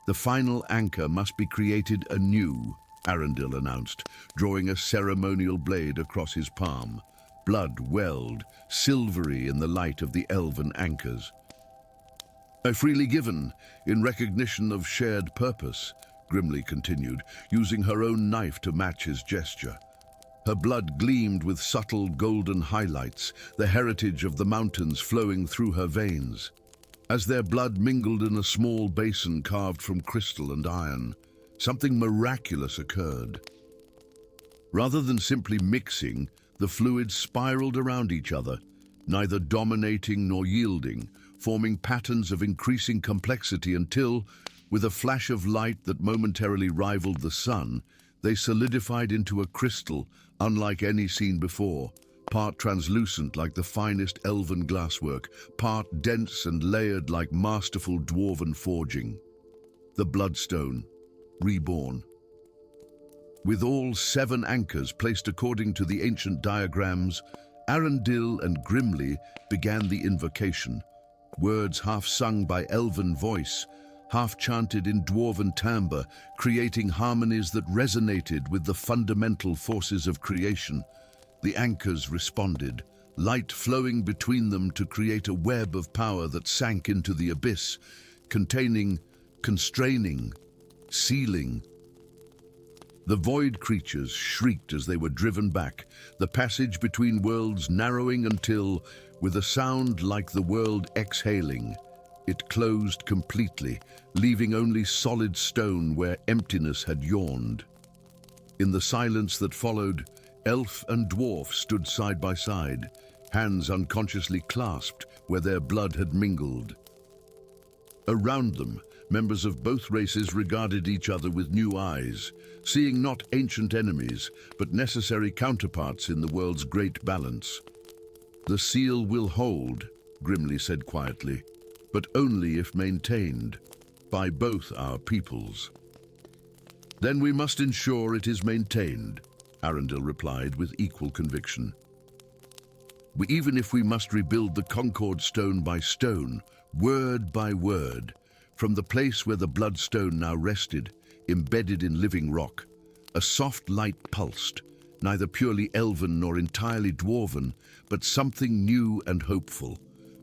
"The final anchor must be created anew," Arundel announced, drawing a ceremonial blade across his palm. Blood welled, silvery in the light of the elven anchors. "I freely given, in recognition of shared purpose," Grimly continued, using her own knife to match his gesture. Her blood gleamed with subtle golden highlights, the heritage of the mountains flowing through her veins. As their blood mingled in a small basin carved from crystal and iron, something miraculous occurred. Rather than simply mixing, the fluids spiraled around each other, neither dominating nor yielding, forming patterns of increasing complexity until, with a flash of light that momentarily rivaled the sun, they solidified into a crystal unlike any seen before, part translucent like the finest elven glasswork, part dense and layered like masterful dwarven forging. The Bloodstone, reborn. With all 7 anchors placed according to the ancient diagrams, Arundel and Grimly began the invocation, words half sung by elven voice, half chanted in dwarven timbre, creating harmonies that resonated with the fundamental forces of creation. The anchors responded, light flowing between them to create a web of power that sank into the abyss, containing, constraining, sealing. The void creatures shrieked as they were driven back, the passage between worlds narrowing until, with a sound like the world exhaling, it closed completely, leaving only solid stone where emptiness had yawned. In the silence that followed, elf and dwarf stood side by side, hands unconsciously clasped where their blood had mingled. Around them, members of both races regarded each other with new eyes, seeing not ancient enemies, but necessary counterparts in the world's great balance. "The seal will hold," Grimly said quietly, "but only if maintained by both our peoples." "Then we must ensure it is maintained," Arundel replied with equal conviction. "Even if we must rebuild the Concord stone by stone, word by word, from the place where the Bloodstone now rested, embedded in living rock, a soft light pulsed, neither purely elven nor entirely dwarven, but something new and hopeful,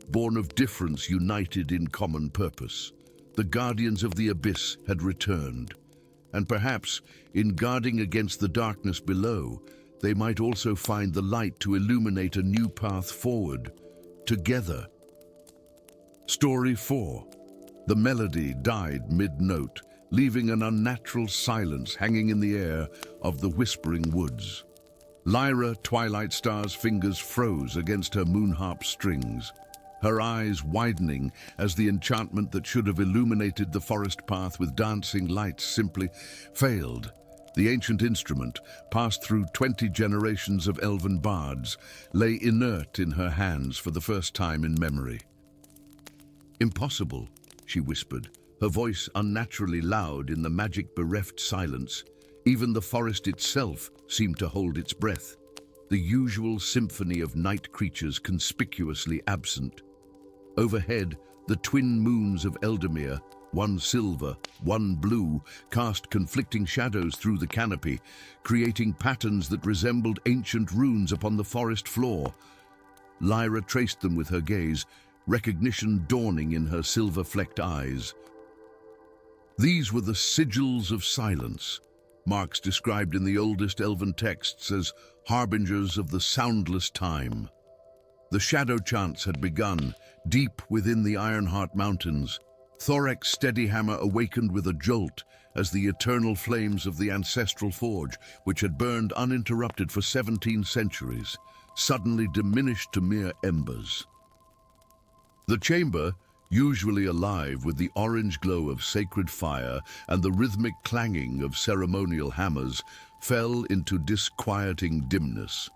born of difference united in common purpose. The guardians of the abyss had returned, and perhaps, in guarding against the darkness below, they might also find the light to illuminate a new path forward, together. Story 4. The melody died mid-note, leaving an unnatural silence hanging in the air of the whispering woods. Lyra, Twilight Star's fingers froze against her moonharp strings, her eyes widening as the enchantment that should have illuminated the forest path with dancing lights simply failed. The ancient instrument, passed through 20 generations of elven bards, lay inert in her hands for the first time in memory. "Impossible," she whispered, her voice unnaturally loud in the magic-bereft silence. Even the forest itself seemed to hold its breath, the usual symphony of night creatures conspicuously absent. Overhead, the twin moons of Eldamere, one silver, one blue, cast conflicting shadows through the canopy, creating patterns that resembled ancient runes upon the forest floor. Lyra traced them with her gaze, recognition dawning in her silver-flecked eyes. These were the sigils of silence, marks described in the oldest elven texts as harbingers of the soundless time. The shadow chants had begun, deep within the Ironheart Mountains. Thorek's steady hammer awakened with a jolt as the eternal flames of the ancestral forge, which had burned uninterrupted for 17 centuries, suddenly diminished to mere embers. The chamber, usually alive with the orange glow of sacred fire and the rhythmic clanging of ceremonial hammers, fell into disquieting dimness.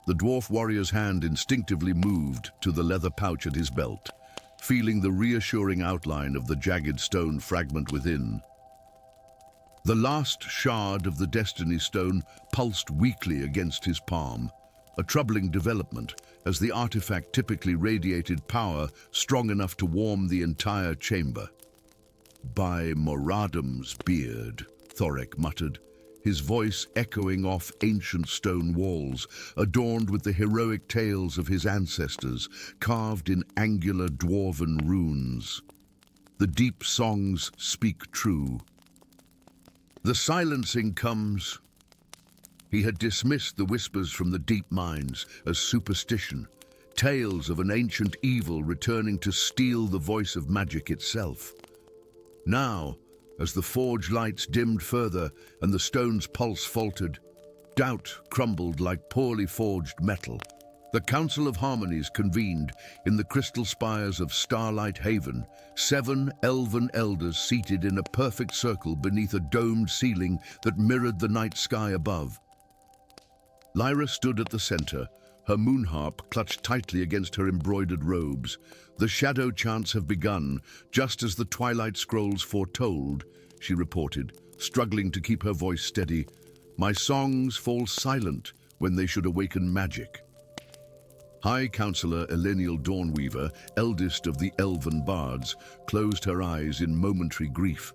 The dwarf warrior's hand instinctively moved to the leather pouch at his belt, feeling the reassuring outline of the jagged stone fragment within. The last shard of the Destiny stone pulsed weakly against his palm, a troubling development, as the artifact typically radiated power strong enough to warm the entire chamber. "By Moradam's beard," Thorek muttered, his voice echoing off ancient stone walls, adorned with the heroic tales of his ancestors, carved in angular dwarven runes. The deep songs speak true. The silencing comes. He had dismissed the whispers from the deep mines as superstition, tales of an ancient evil returning to steal the voice of magic itself. Now, as the forge lights dimmed further and the stone's pulse faltered, doubt crumbled like poorly forged metal. The Council of Harmonies convened in the crystal spires of Starlight Haven, 7 elven elders seated in a perfect circle beneath a domed ceiling that mirrored the night sky above. Lyra stood at the center, her moon harp clutched tightly against her embroidered robes. The shadow chants have begun, just as the twilight scrolls foretold, she reported, struggling to keep her voice steady. My songs fall silent when they should awaken magic. High Counselor Elenial Dawnweaver, eldest of the elven bards, closed her eyes in momentary grief.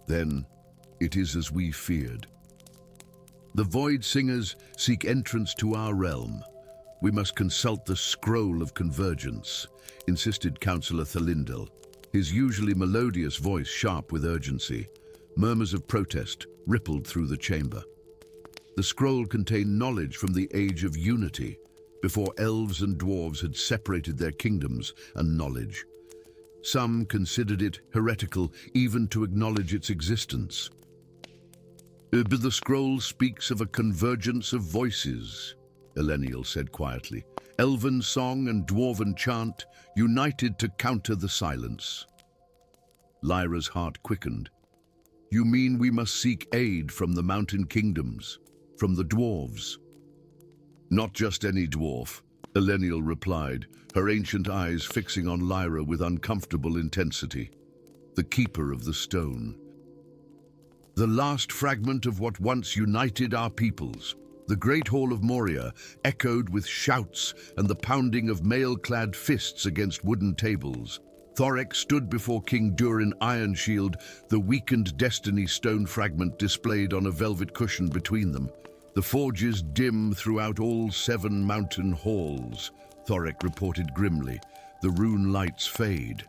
Then, it is as we feared. The Void Singers seek entrance to our realm. We must consult the Scroll of Convergence, insisted Councillor Thalindel, his usually melodious voice sharp with urgency. Murmurs of protest rippled through the chamber. The scroll contained knowledge from the Age of Unity, before elves and dwarves had separated their kingdoms and knowledge. Some considered it heretical even to acknowledge its existence. But the scroll speaks of a convergence of voices, Elenial said quietly. Elven song and dwarven chant united to counter the silence. Lyra's heart quickened. You mean we must seek aid from the mountain kingdoms, from the dwarves? Not just any dwarf, Elenial replied, her ancient eyes fixing on Lyra with uncomfortable intensity. The keeper of the stone. The last fragment of what once united our peoples. The great hall of Moria echoed with shouts and the pounding of mail-clad fists against wooden tables. Thorek stood before King Durin Iron Shield, the weakened destiny stone fragment displayed on a velvet cushion between them. The forges dim throughout all 7 mountain halls, Thorek reported grimly. The rune lights fade.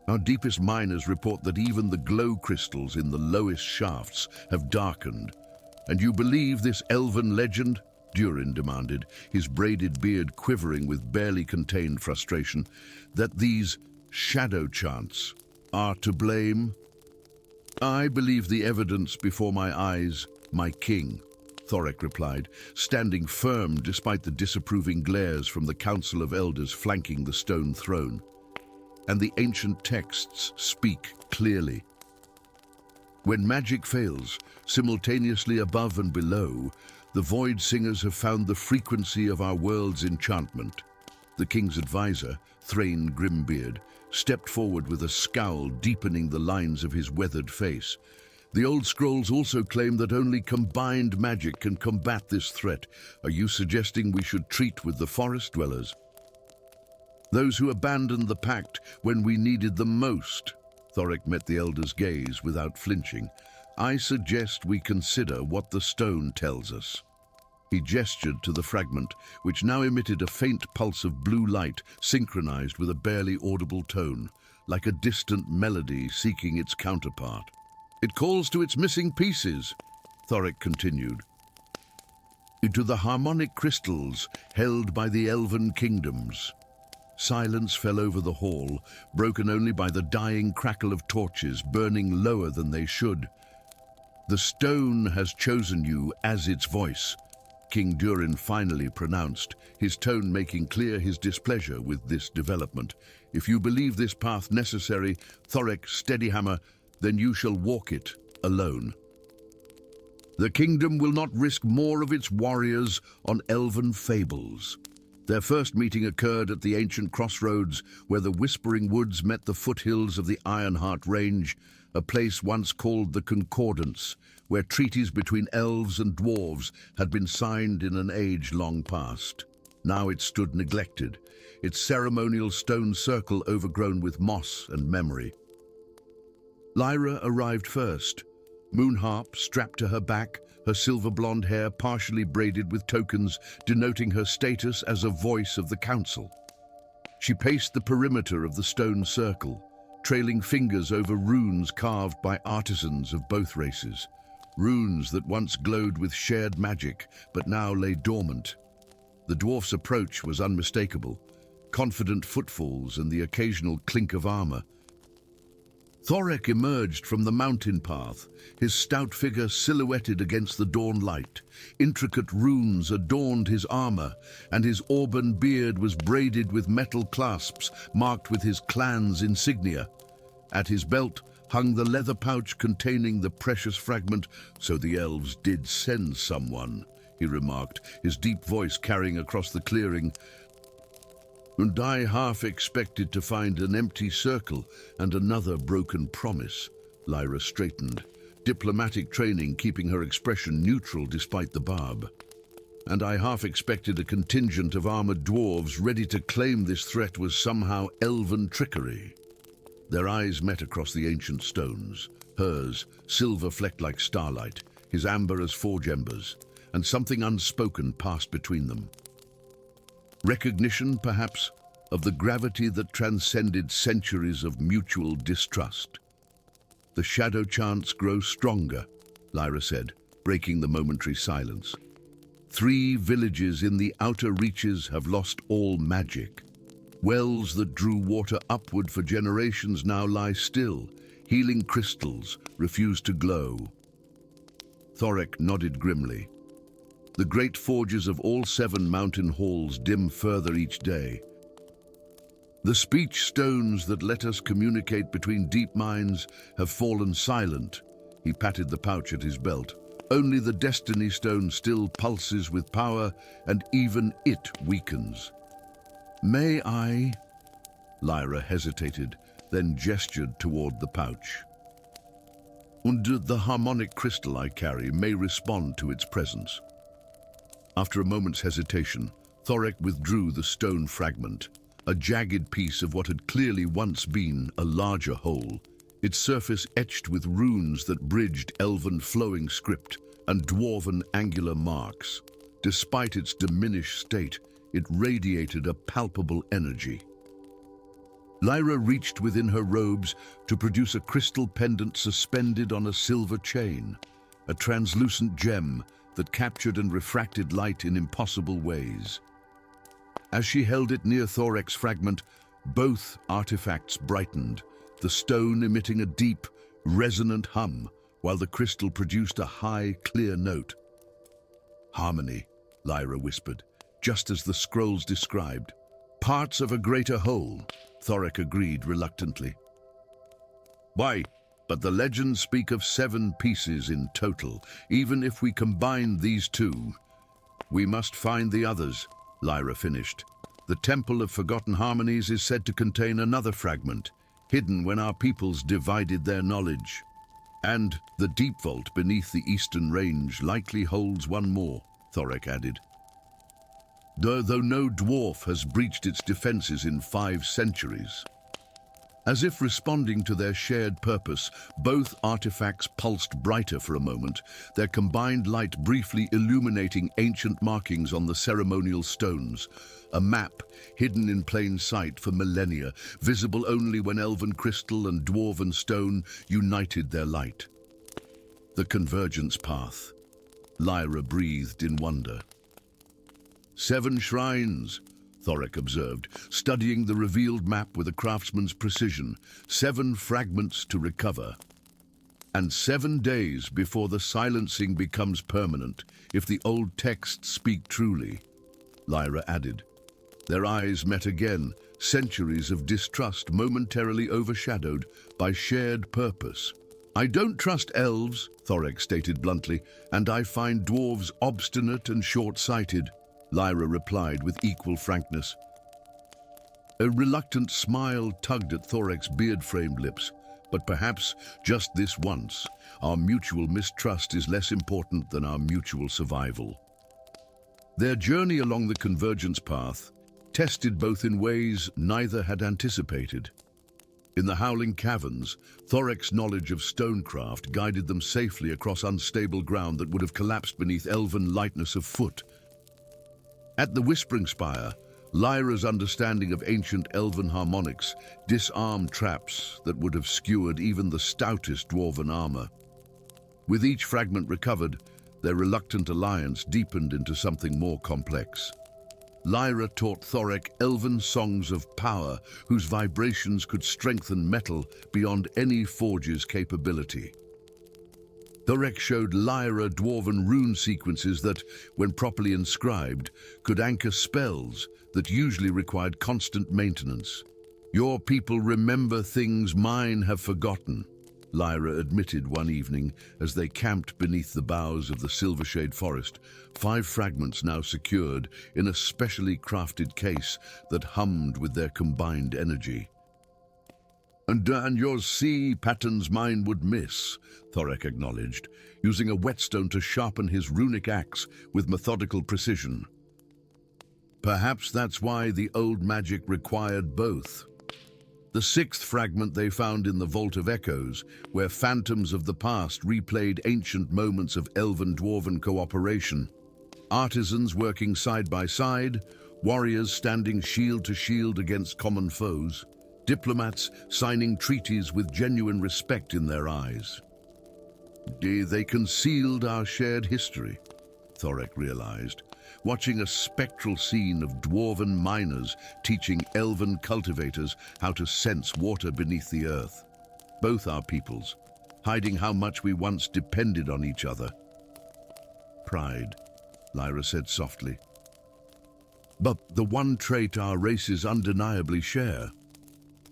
Our deepest miners report that even the glow crystals in the lowest shafts have darkened. And you believe this elven legend? Durin demanded, his braided beard quivering with barely contained frustration. That these shadow chants are to blame? I believe the evidence before my eyes, my king, Thorek replied, standing firm despite the disapproving glares from the Council of Elders flanking the stone throne. And the ancient texts speak clearly. When magic fails, simultaneously above and below, the Void Singers have found the frequency of our world's enchantment. The king's advisor, Thrain Grimbeard, stepped forward with a scowl deepening the lines of his weathered face. The old scrolls also claim that only combined magic can combat this threat. Are you suggesting we should treat with the forest dwellers? Those who abandoned the pact when we needed them most? Thorek met the elder's gaze without flinching. I suggest we consider what the stone tells us. He gestured to the fragment, which now emitted a faint pulse of blue light synchronized with a barely audible tone, like a distant melody seeking its counterpart. It calls to its missing pieces, Thorek continued. To the harmonic crystals held by the elven kingdoms. Silence fell over the hall, broken only by the dying crackle of torches burning lower than they should. The stone has chosen you as its voice, King Durin finally pronounced, his tone making clear his displeasure with this development. If you believe this path necessary, Thorek Steadyhammer, then you shall walk it alone. The kingdom will not risk more of its warriors on elven fables. Their first meeting occurred at the ancient crossroads where the Whispering Woods met the foothills of the Ironheart Range, a place once called the Concordance, where treaties between elves and dwarves had been signed in an age long past. Now it stood neglected, its ceremonial stone circle overgrown with moss and memory. Lyra arrived first, moonharp strapped to her back, her silver blonde hair partially braided with tokens denoting her status as a voice of the council. She paced the perimeter of the stone circle, trailing fingers over runes carved by artisans of both races, runes that once glowed with shared magic but now lay dormant. The dwarf's approach was unmistakable, confident footfalls and the occasional clink of armor. Thorek emerged from the mountain path, his stout figure silhouetted against the dawn light. Intricate runes adorned his armor, and his auburn beard was braided with metal clasps marked with his clan's insignia. At his belt hung the leather pouch containing the precious fragment. "So the elves did send someone," he remarked, his deep voice carrying across the clearing. "And I half expected to find an empty circle and another broken promise." Lyra straightened, diplomatic training keeping her expression neutral despite the barb. "And I half expected a contingent of armored dwarves ready to claim this threat was somehow elven trickery." Their eyes met across the ancient stones, hers silver flecked like starlight, his amber as forge embers, and something unspoken passed between them. Recognition, perhaps, of the gravity that transcended centuries of mutual distrust. "The shadow chants grow stronger," Lyra said, breaking the momentary silence. "3 villages in the outer reaches have lost all magic. Wells that drew water upward for generations now lie still. Healing crystals refuse to glow." Thorek nodded grimly. "The great forges of all 7 mountain halls dim further each day. The speech stones that let us communicate between deep minds have fallen silent." He patted the pouch at his belt. "Only the destiny stone still pulses with power, and even it weakens." "May I?" Lyra hesitated, then gestured toward the pouch. "And the harmonic crystal I carry may respond to its presence." After a moment's hesitation, Thorek withdrew the stone fragment, a jagged piece of what had clearly once been a larger whole, its surface etched with runes that bridged elven flowing script and dwarven angular marks. Despite its diminished state, it radiated a palpable energy. Lyra reached within her robes to produce a crystal pendant suspended on a silver chain, a translucent gem that captured and refracted light in impossible ways. As she held it near Thorek's fragment, both artifacts brightened, the stone emitting a deep, resonant hum, while the crystal produced a high, clear note. "Harmony," Lyra whispered, just as the scrolls described. "Parts of a greater whole," Thorek agreed reluctantly. "Why, but the legends speak of 7 pieces in total, even if we combine these 2. "We must find the others," Lyra finished. "The Temple of Forgotten Harmonies is said to contain another fragment, hidden when our peoples divided their knowledge. And the deep vault beneath the eastern range likely holds one more," Thorek added. Though no dwarf has breached its defenses in 5 centuries. As if responding to their shared purpose, both artifacts pulsed brighter for a moment, their combined light briefly illuminating ancient markings on the ceremonial stones. A map, hidden in plain sight for millennia, visible only when elven crystal and dwarven stone united their light. "The convergence path," Lyra breathed in wonder. 7 shrines, Thorek observed, studying the revealed map with a craftsman's precision. 7 fragments to recover. And 7 days before the silencing becomes permanent, if the old texts speak truly, Lyra added. Their eyes met again, centuries of distrust momentarily overshadowed by shared purpose. "I don't trust elves," Thorek stated bluntly, "and I find dwarves obstinate and short-sighted," Lyra replied with equal frankness. A reluctant smile tugged at Thorek's beard-framed lips, but perhaps, just this once, our mutual mistrust is less important than our mutual survival. Their journey along the convergence path tested both in ways neither had anticipated. In the howling caverns, Thorek's knowledge of stonecraft guided them safely across unstable ground that would have collapsed beneath elven lightness of foot. At the Whispering Spire, Lyra's understanding of ancient elven harmonics disarmed traps that would have skewered even the stoutest dwarven armor. With each fragment recovered, their reluctant alliance deepened into something more complex. Lyra taught Thorek elven songs of power whose vibrations could strengthen metal beyond any forge's capability. Thorek showed Lyra dwarven rune sequences that, when properly inscribed, could anchor spells that usually required constant maintenance. "Your people remember things mine have forgotten," Lyra admitted one evening as they camped beneath the boughs of the Silvershade forest, 5 fragments now secured in a specially crafted case that hummed with their combined energy. And your sea patterns mine would miss," Thorek acknowledged, using a whetstone to sharpen his runic axe with methodical precision. "Perhaps that's why the old magic required both." The 6th fragment they found in the Vault of Echoes, where phantoms of the past replayed ancient moments of elven-dwarven cooperation. Artisans working side by side, warriors standing shield to shield against common foes, diplomats signing treaties with genuine respect in their eyes. They concealed our shared history, Thorek realized, watching a spectral scene of dwarven miners teaching elven cultivators how to sense water beneath the earth. Both our peoples, hiding how much we once depended on each other. "Pride," Lyra said softly. "But the one trait our races undeniably share."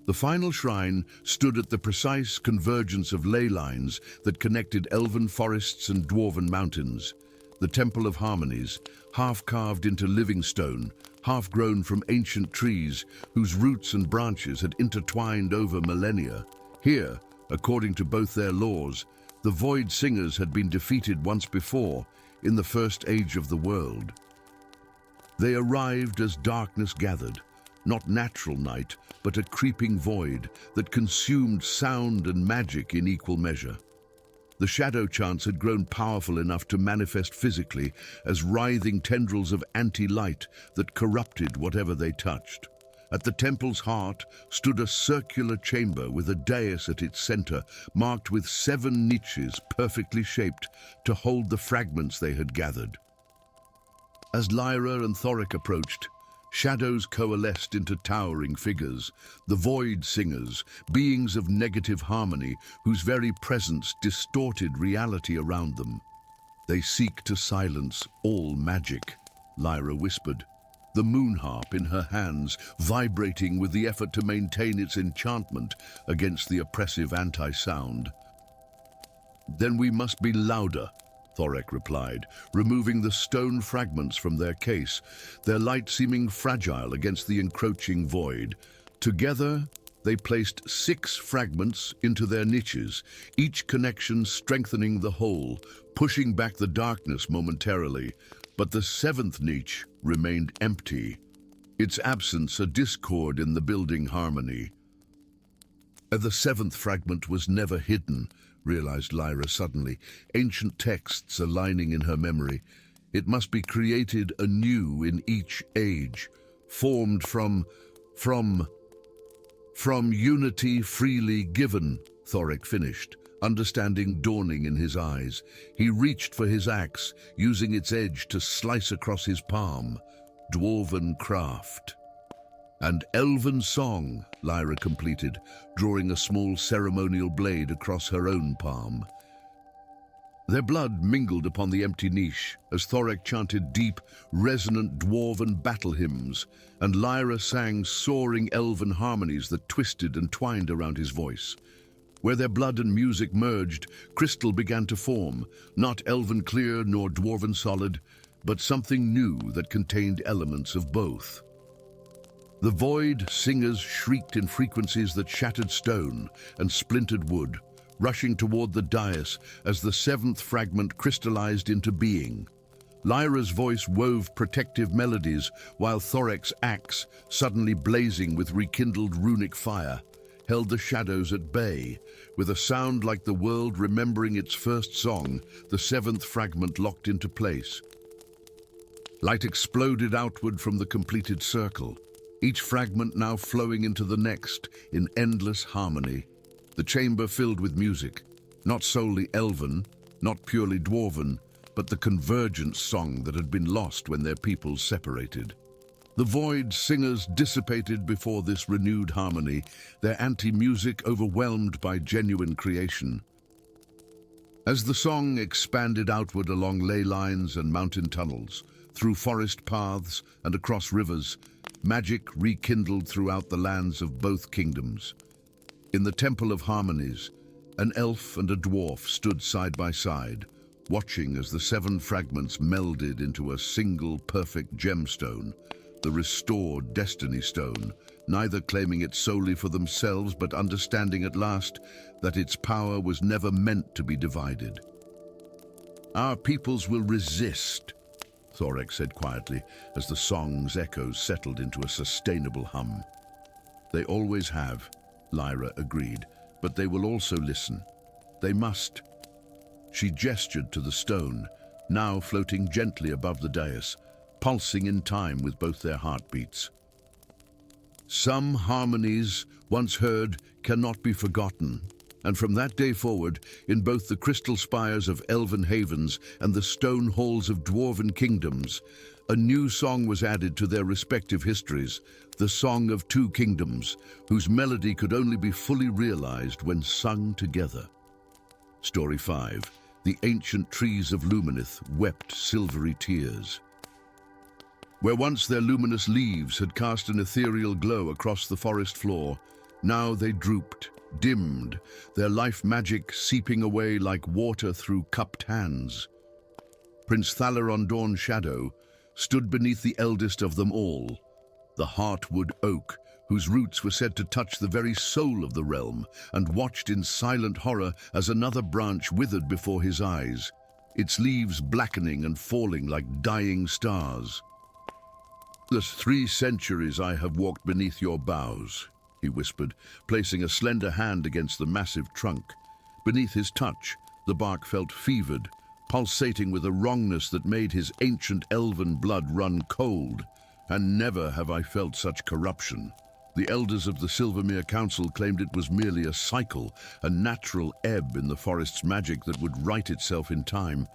The final shrine stood at the precise convergence of ley lines that connected elven forests and dwarven mountains. The Temple of Harmonies, half carved into living stone, half grown from ancient trees whose roots and branches had intertwined over millennia. Here, according to both their laws, the Void Singers had been defeated once before, in the first age of the world. They arrived as darkness gathered, not natural night, but a creeping void that consumed sound and magic in equal measure. The shadow chants had grown powerful enough to manifest physically as writhing tendrils of anti-light that corrupted whatever they touched. At the temple's heart stood a circular chamber with a dais at its center, marked with 7 niches perfectly shaped to hold the fragments they had gathered. As Lyra and Thorek approached, shadows coalesced into towering figures, the Void Singers, beings of negative harmony whose very presence distorted reality around them. "They seek to silence all magic," Lyra whispered, the moon harp in her hands vibrating with the effort to maintain its enchantment against the oppressive anti-sound. "Then we must be louder," Thorek replied, removing the stone fragments from their case, their light seeming fragile against the encroaching void. Together, they placed 6 fragments into their niches, each connection strengthening the whole, pushing back the darkness momentarily. But the 7th niche remained empty, its absence a discord in the building harmony. The 7th fragment was never hidden, realized Lyra suddenly, ancient texts aligning in her memory. It must be created anew in each age, formed from unity freely given, Thorek finished, understanding dawning in his eyes. He reached for his axe, using its edge to slice across his palm. Dwarven craft. "And elven song," Lyra completed, drawing a small ceremonial blade across her own palm. Their blood mingled upon the empty niche as Thorek chanted deep, resonant dwarven battle hymns, and Lyra sang soaring elven harmonies that twisted and twined around his voice. Where their blood and music merged, crystal began to form, not elven clear nor dwarven solid, but something new that contained elements of both. The Void Singers shrieked in frequencies that shattered stone and splintered wood, rushing toward the dais as the 7th fragment crystallized into being. Lyra's voice wove protective melodies, while Thorek's axe, suddenly blazing with rekindled runic fire, held the shadows at bay. With a sound like the world remembering its first song, the 7th fragment locked into place. Light exploded outward from the completed circle, each fragment now flowing into the next in endless harmony. The chamber filled with music, not solely elven, not purely dwarven, but the convergent song that had been lost when their peoples separated. The void singers dissipated before this renewed harmony, their anti-music overwhelmed by genuine creation. As the song expanded outward along ley lines and mountain tunnels, through forest paths and across rivers, magic rekindled throughout the lands of both kingdoms. In the Temple of Harmonies, an elf and a dwarf stood side by side, watching as the 7 fragments melded into a single perfect gemstone, the restored Destiny Stone, neither claiming it solely for themselves but understanding at last that its power was never meant to be divided. "Our peoples will resist," Thorek said quietly as the song's echoes settled into a sustainable hum. "They always have," Lyra agreed, "but they will also listen. They must." She gestured to the stone, now floating gently above the dais, pulsing in time with both their heartbeats. "Some harmonies, once heard, cannot be forgotten, and from that day forward, in both the crystal spires of elven havens and the stone halls of dwarven kingdoms, a new song was added to their respective histories, the Song of Two Kingdoms, whose melody could only be fully realized when sung together." Story 5. The ancient trees of Lumineth wept silvery tears. Where once their luminous leaves had cast an ethereal glow across the forest floor, now they drooped, dimmed, their life magic seeping away like water through cupped hands. Prince Thalaron Dawn Shadow stood beneath the eldest of them all, the heartwood oak, whose roots were said to touch the very soul of the realm, and watched in silent horror as another branch withered before his eyes, its leaves blackening and falling like dying stars. "The 3 centuries I have walked beneath your boughs," he whispered, placing a slender hand against the massive trunk. Beneath his touch, the bark felt fevered, pulsating with a wrongness that made his ancient elven blood run cold. "And never have I felt such corruption. The elders of the Silvermere Council claimed it was merely a cycle, a natural ebb in the forest's magic that would right itself in time.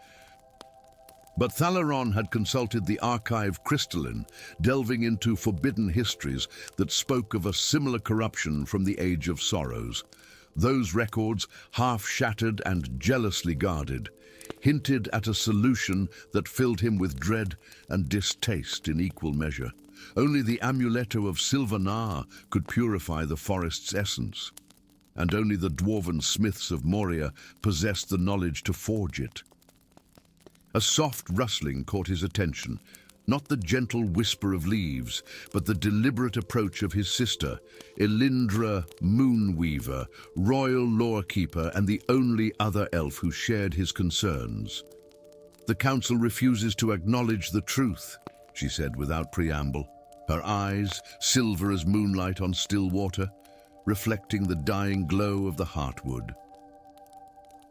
But Thalaron had consulted the Archive Crystalline, delving into forbidden histories that spoke of a similar corruption from the Age of Sorrows. Those records, half-shattered and jealously guarded, hinted at a solution that filled him with dread and distaste in equal measure. Only the amuletto of Silvanar could purify the forest's essence, and only the dwarven smiths of Moria possessed the knowledge to forge it. A soft rustling caught his attention, not the gentle whisper of leaves, but the deliberate approach of his sister, Elindra Moonweaver, royal lore-keeper and the only other elf who shared his concerns. "The council refuses to acknowledge the truth," she said without preamble, her eyes silver as moonlight on still water, reflecting the dying glow of the heartwood.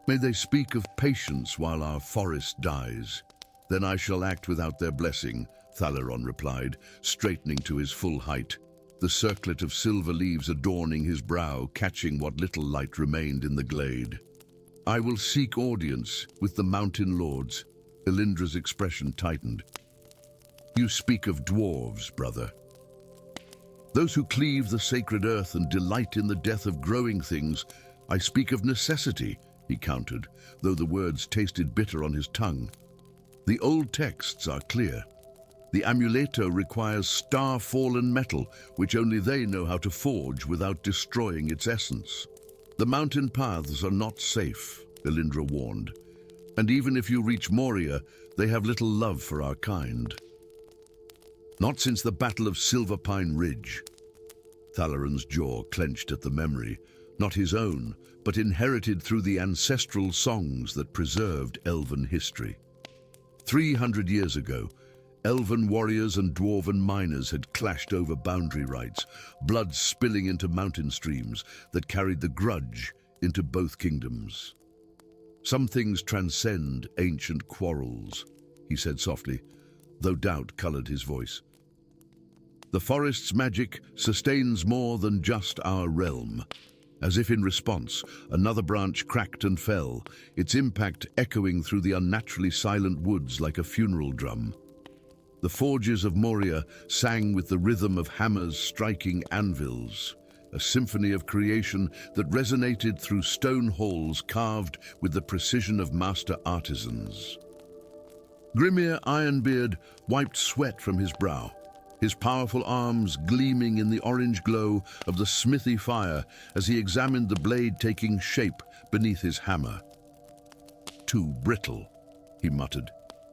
"May they speak of patience while our forest dies. Then I shall act without their blessing," Thalaron replied, straightening to his full height, the circlet of silver leaves adorning his brow, catching what little light remained in the glade. "I will seek audience with the mountain lords." Elindra's expression tightened. "You speak of dwarves, brother. Those who cleave the sacred earth and delight in the death of growing things. I speak of necessity," he countered, though the words tasted bitter on his tongue. "The old texts are clear. The amuleto requires star-fallen metal, which only they know how to forge without destroying its essence. The mountain paths are not safe," Elindra warned, "and even if you reach Moria, they have little love for our kind. Not since the Battle of Silverpine Ridge." Thalaron's jaw clenched at the memory, not his own, but inherited through the ancestral songs that preserved elven history. 300 years ago, elven warriors and dwarven miners had clashed over boundary rights, blood spilling into mountain streams that carried the grudge into both kingdoms. "Some things transcend ancient quarrels," he said softly, though doubt colored his voice. "The forest's magic sustains more than just our realm." As if in response, another branch cracked and fell, its impact echoing through the unnaturally silent woods like a funeral drum. The forges of Moria sang with the rhythm of hammers striking anvils, a symphony of creation that resonated through stone halls carved with the precision of master artisans. Grimir Ironbeard wiped sweat from his brow, his powerful arms gleaming in the orange glow of the smithy fire as he examined the blade taking shape beneath his hammer. "Too brittle," he muttered,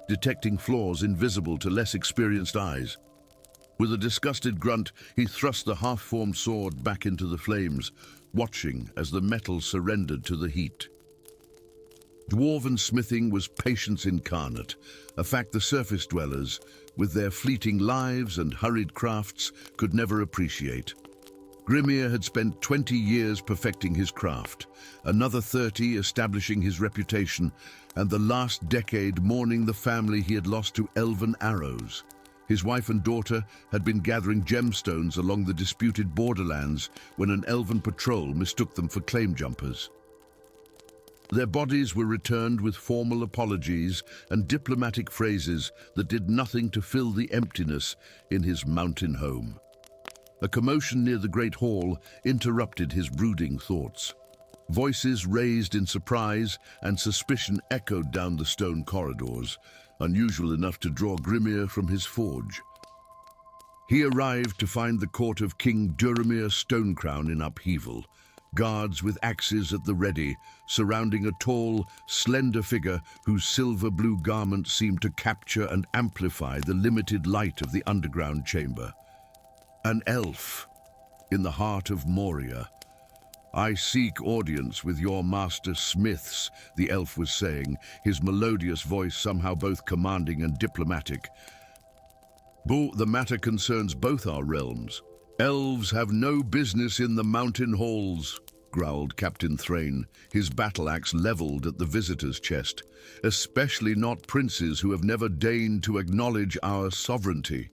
detecting flaws invisible to less experienced eyes. With a disgusted grunt, he thrust the half-formed sword back into the flames, watching as the metal surrendered to the heat. Dwarven smithing was patience incarnate, a fact the surface dwellers, with their fleeting lives and hurried crafts, could never appreciate. Grimir had spent 20 years perfecting his craft, another 30 establishing his reputation, and the last decade mourning the family he had lost to elven arrows. His wife and daughter had been gathering gemstones along the disputed borderlands when an elven patrol mistook them for claim jumpers. Their bodies were returned with formal apologies and diplomatic phrases that did nothing to fill the emptiness in his mountain home. A commotion near the Great Hall interrupted his brooding thoughts. Voices raised in surprise and suspicion echoed down the stone corridors, unusual enough to draw Grimir from his forge. He arrived to find the court of King Duramir Stonecrown in upheaval, guards with axes at the ready, surrounding a tall, slender figure whose silver-blue garment seemed to capture and amplify the limited light of the underground chamber. An elf, in the heart of Moria. "I seek audience with your master smiths," the elf was saying, his melodious voice somehow both commanding and diplomatic. "The matter concerns both our realms. Elves have no business in the mountain halls," growled Captain Thrain, his battle-axe leveled at the visitor's chest. "Especially not princes who have never deigned to acknowledge our sovereignty."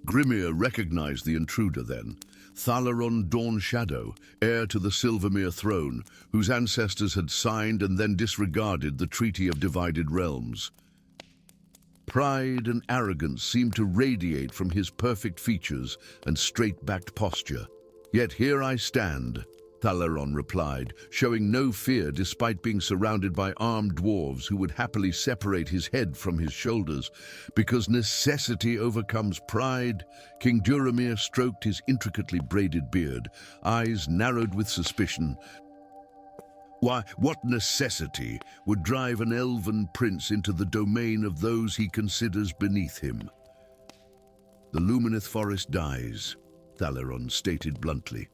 Grimir recognized the intruder then, Thalaron Dawnshadow, heir to the Silvermere throne, whose ancestors had signed and then disregarded the Treaty of Divided Realms. Pride and arrogance seemed to radiate from his perfect features and straight-backed posture. "Yet here I stand," Thalaron replied, showing no fear despite being surrounded by armed dwarves who would happily separate his head from his shoulders. "Because necessity overcomes pride." King Duramir stroked his intricately braided beard, eyes narrowed with suspicion. "Why, what necessity would drive an elven prince into the domain of those he considers beneath him?" "The Lumineth forest dies," Thalaron stated bluntly.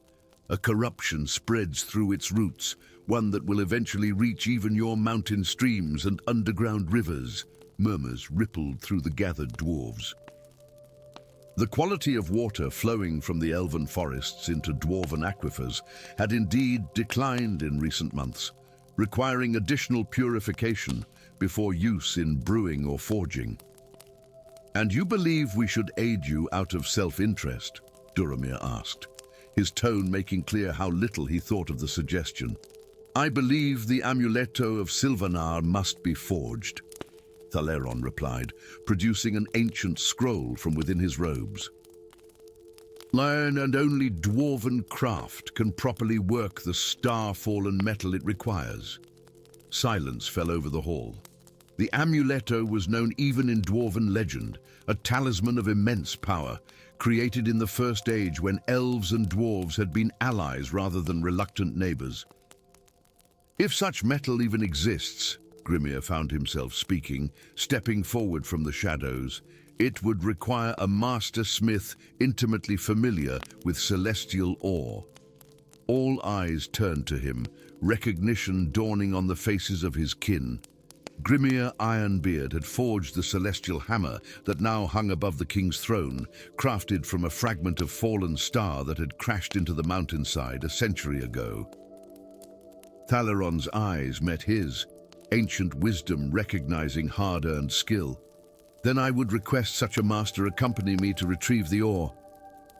"A corruption spreads through its roots, one that will eventually reach even your mountain streams and underground rivers." Murmurs rippled through the gathered dwarves. The quality of water flowing from the elven forests into dwarven aquifers had indeed declined in recent months, requiring additional purification before use in brewing or forging. "And you believe we should aid you out of self-interest?" Duramir asked, his tone making clear how little he thought of the suggestion. "I believe the amuletto of Silvanar must be forged," Thalaron replied, producing an ancient scroll from within his robes. "Iron and only dwarven craft can properly work the star-fallen metal it requires." Silence fell over the hall. The amuletto was known even in dwarven legend, a talisman of immense power, created in the First Age when elves and dwarves had been allies rather than reluctant neighbors. "If such metal even exists," Grimir found himself speaking, stepping forward from the shadows, "it would require a master smith intimately familiar with celestial ore." All eyes turned to him, recognition dawning on the faces of his kin. Grimir Ironbeard had forged the celestial hammer that now hung above the king's throne, crafted from a fragment of fallen star that had crashed into the mountainside a century ago. Thalaron's eyes met his, ancient wisdom recognizing hard-earned skill. "Then I would request such a master accompany me to retrieve the ore.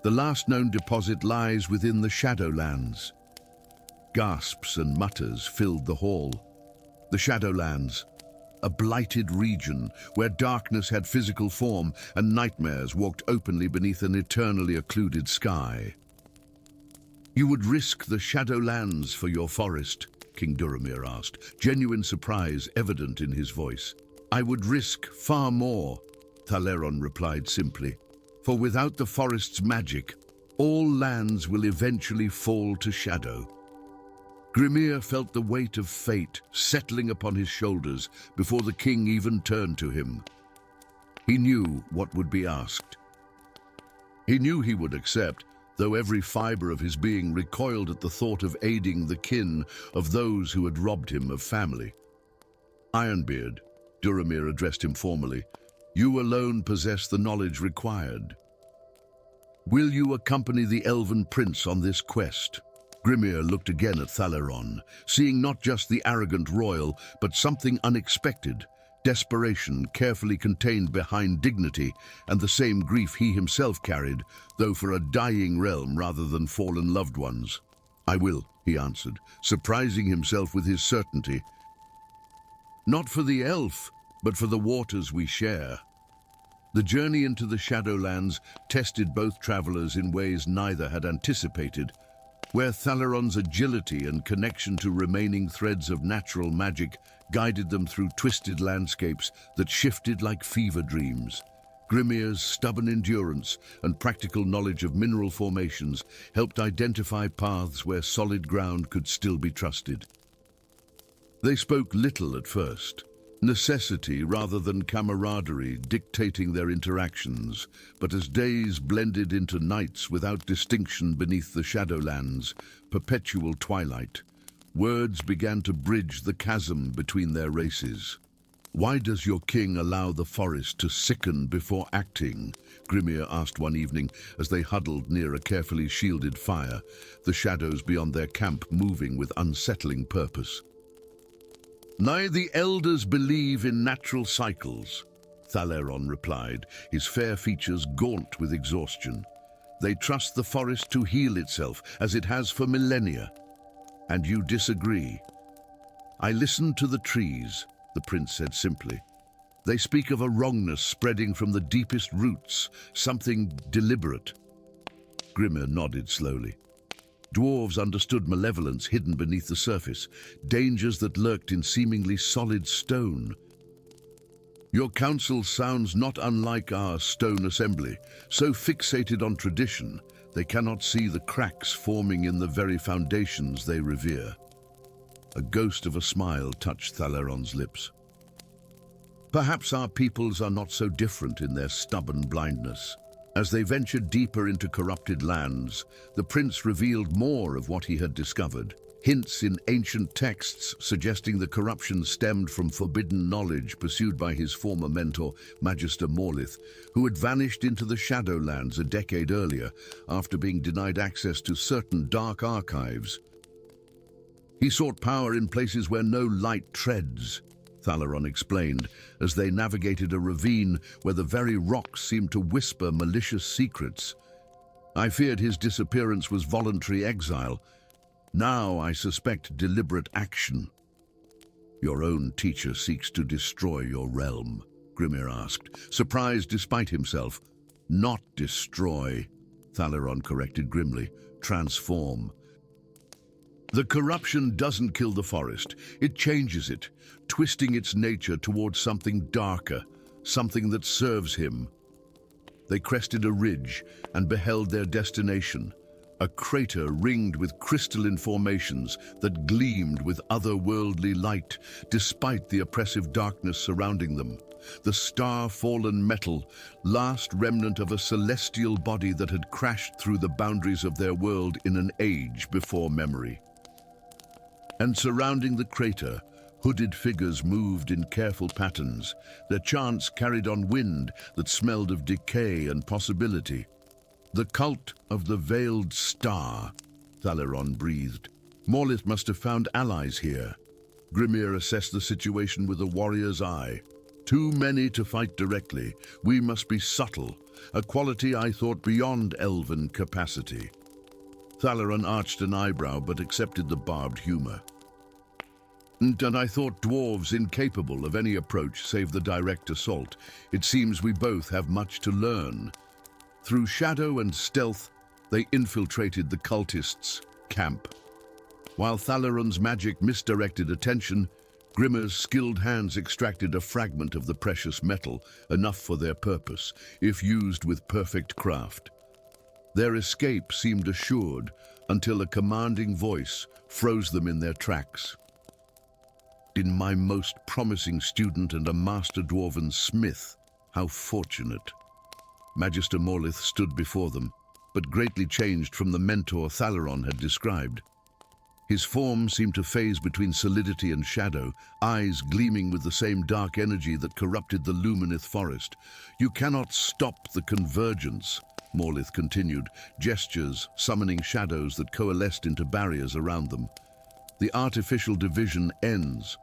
The last known deposit lies within the Shadowlands." Gasps and mutters filled the hall. The Shadowlands, a blighted region where darkness had physical form and nightmares walked openly beneath an eternally occluded sky. "You would risk the Shadowlands for your forest?" King Duramir asked, genuine surprise evident in his voice. "I would risk far more," Thaleron replied simply, "for without the forest's magic, all lands will eventually fall to shadow." Grimir felt the weight of fate settling upon his shoulders before the king even turned to him. He knew what would be asked. He knew he would accept, though every fiber of his being recoiled at the thought of aiding the kin of those who had robbed him of family. "Ironbeard," Duramir addressed him formally, "you alone possess the knowledge required. Will you accompany the elven prince on this quest?" Grimir looked again at Thaleron, seeing not just the arrogant royal, but something unexpected, desperation carefully contained behind dignity, and the same grief he himself carried, though for a dying realm rather than fallen loved ones. "I will," he answered, surprising himself with his certainty. "Not for the elf, but for the waters we share." The journey into the Shadowlands tested both travelers in ways neither had anticipated, where Thaleron's agility and connection to remaining threads of natural magic guided them through twisted landscapes that shifted like fever dreams. Grimir's stubborn endurance and practical knowledge of mineral formations helped identify paths where solid ground could still be trusted. They spoke little at first, necessity rather than camaraderie dictating their interactions, but as days blended into nights without distinction beneath the Shadowlands, perpetual twilight, words began to bridge the chasm between their races. "Why does your king allow the forest to sicken before acting?" Grimir asked one evening as they huddled near a carefully shielded fire, the shadows beyond their camp moving with unsettling purpose. "The elders believe in natural cycles," Thaleron replied, his fair features gaunt with exhaustion. "They trust the forest to heal itself, as it has for millennia. And you disagree." "I listen to the trees," the prince said simply. "They speak of a wrongness spreading from the deepest roots, something deliberate." Grimir nodded slowly. Dwarves understood malevolence hidden beneath the surface, dangers that lurked in seemingly solid stone. "Your council sounds not unlike our stone assembly, so fixated on tradition, they cannot see the cracks forming in the very foundations they revere." A ghost of a smile touched Thaleron's lips. "Perhaps our peoples are not so different in their stubborn blindness." As they ventured deeper into corrupted lands, the prince revealed more of what he had discovered. Hints in ancient texts suggesting the corruption stemmed from forbidden knowledge pursued by his former mentor, Magister Morlith, who had vanished into the Shadowlands a decade earlier after being denied access to certain dark archives. "He sought power in places where no light treads," Thaleron explained, as they navigated a ravine where the very rocks seemed to whisper malicious secrets. "I feared his disappearance was voluntary exile. Now I suspect deliberate action." "Your own teacher seeks to destroy your realm," Grimir asked, surprised despite himself. "Not destroy," Thaleron corrected grimly. "Transform. The corruption doesn't kill the forest, it changes it, twisting its nature towards something darker, something that serves him." They crested a ridge and beheld their destination, a crater ringed with crystalline formations that gleamed with otherworldly light despite the oppressive darkness surrounding them. The star-fallen metal, last remnant of a celestial body that had crashed through the boundaries of their world in an age before memory. And surrounding the crater, hooded figures moved in careful patterns, their chants carried on wind that smelled of decay and possibility. "The cult of the veiled star," Thaleron breathed. "Morlith must have found allies here." Grimir assessed the situation with a warrior's eye. "Too many to fight directly. We must be subtle, a quality I thought beyond elven capacity." Thaleron arched an eyebrow but accepted the barbed humor. And I thought dwarves incapable of any approach save the direct assault. It seems we both have much to learn. Through shadow and stealth, they infiltrated the cultists' camp. While Thalaron's magic misdirected attention, Grimmir's skilled hands extracted a fragment of the precious metal, enough for their purpose, if used with perfect craft. Their escape seemed assured until a commanding voice froze them in their tracks. "In my most promising student and a master dwarven smith, how fortunate." Magister Morlith stood before them, but greatly changed from the mentor Thalaron had described. His form seemed to phase between solidity and shadow, eyes gleaming with the same dark energy that corrupted the Lumineth forest. "You cannot stop the convergence," Morlith continued, gestures summoning shadows that coalesced into barriers around them. "The artificial division ends.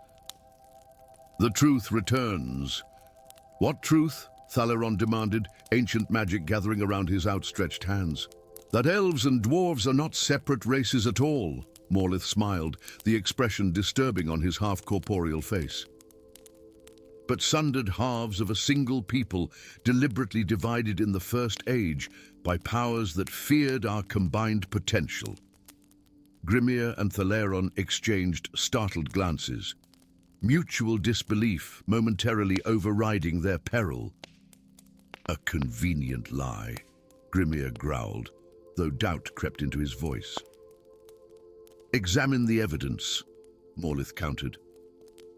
The truth returns." "What truth?" Thalaron demanded, ancient magic gathering around his outstretched hands. "That elves and dwarves are not separate races at all," Morlith smiled, the expression disturbing on his half-corporeal face. "But sundered halves of a single people, deliberately divided in the First Age by powers that feared our combined potential." Grimmir and Thalaron exchanged startled glances, mutual disbelief momentarily overriding their peril. "A convenient lie," Grimmir growled, though doubt crept into his voice. "Examine the evidence," Morlith countered.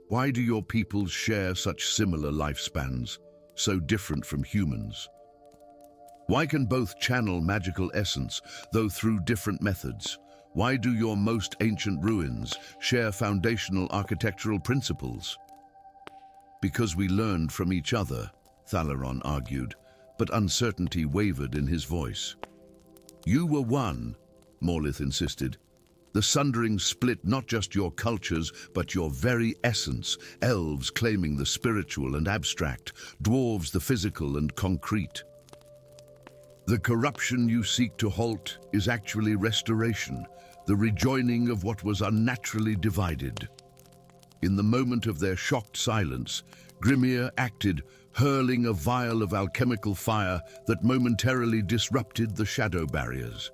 "Why do your peoples share such similar lifespans, so different from humans? Why can both channel magical essence, though through different methods? Why do your most ancient ruins share foundational architectural principles?" "Because we learned from each other," Thalaron argued, but uncertainty wavered in his voice. "You were one," Morlith insisted. "The sundering split not just your cultures, but your very essence, elves claiming the spiritual and abstract, dwarves the physical and concrete. The corruption you seek to halt is actually restoration, the rejoining of what was unnaturally divided." In the moment of their shocked silence, Grimmir acted, hurling a vial of alchemical fire that momentarily disrupted the shadow barriers.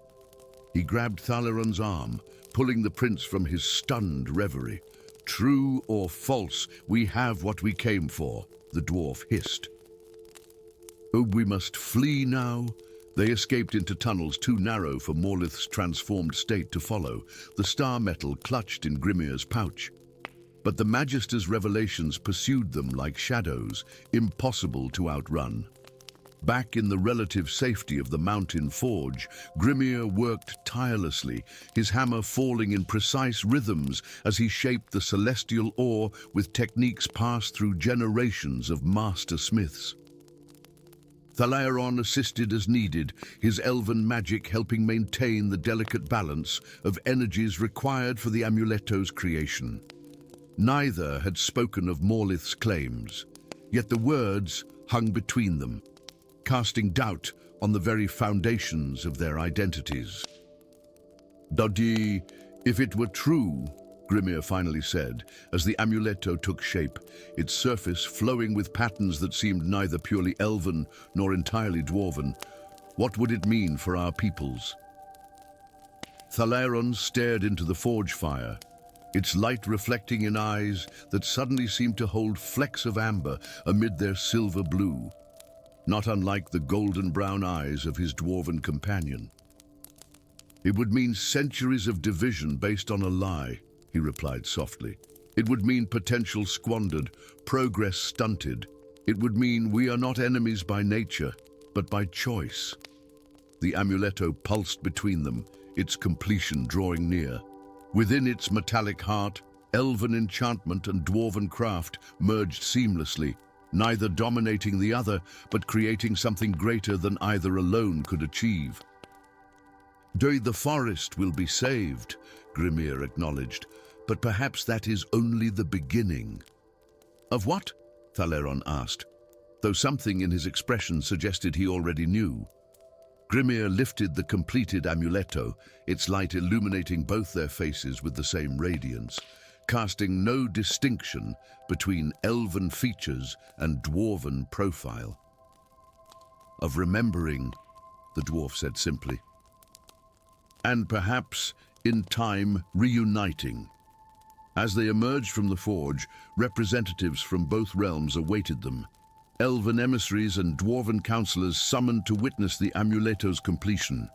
He grabbed Thalaron's arm, pulling the prince from his stunned reverie. "True or false, we have what we came for," the dwarf hissed. "Oh, we must flee now?" They escaped into tunnels too narrow for Morlith's transformed state to follow, the star metal clutched in Grimmir's pouch. But the Magister's revelations pursued them like shadows, impossible to outrun. Back in the relative safety of the mountain forge, Grimmir worked tirelessly, his hammer falling in precise rhythms as he shaped the celestial ore with techniques passed through generations of master smiths. Thalaron assisted as needed, his elven magic helping maintain the delicate balance of energies required for the amuletto's creation. Neither had spoken of Morlith's claims, yet the words hung between them, casting doubt on the very foundations of their identities. "Dadi, if it were true," Grimmir finally said, as the amuletto took shape, its surface flowing with patterns that seemed neither purely elven nor entirely dwarven, "what would it mean for our peoples?" Thalaron stared into the forge fire, its light reflecting in eyes that suddenly seemed to hold flecks of amber amid their silver blue, not unlike the golden-brown eyes of his dwarven companion. "It would mean centuries of division based on a lie," he replied softly. "It would mean potential squandered, progress stunted. It would mean we are not enemies by nature, but by choice." The amuletto pulsed between them, its completion drawing near. Within its metallic heart, elven enchantment and dwarven craft merged seamlessly, neither dominating the other, but creating something greater than either alone could achieve. "The forest will be saved," Grimmir acknowledged, "but perhaps that is only the beginning." "Of what?" Thalaron asked, though something in his expression suggested he already knew. Grimmir lifted the completed amuletto, its light illuminating both their faces with the same radiance. casting no distinction between elven features and dwarven profile. "Of remembering," the dwarf said simply. "And perhaps, in time, reuniting." As they emerged from the forge, representatives from both realms awaited them. Elven emissaries and dwarven counselors summoned to witness the amuleto's completion.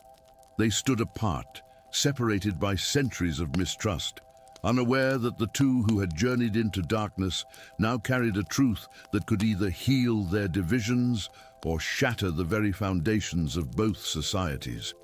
They stood apart, separated by centuries of mistrust, unaware that the two who had journeyed into darkness now carried a truth that could either heal their divisions or shatter the very foundations of both societies.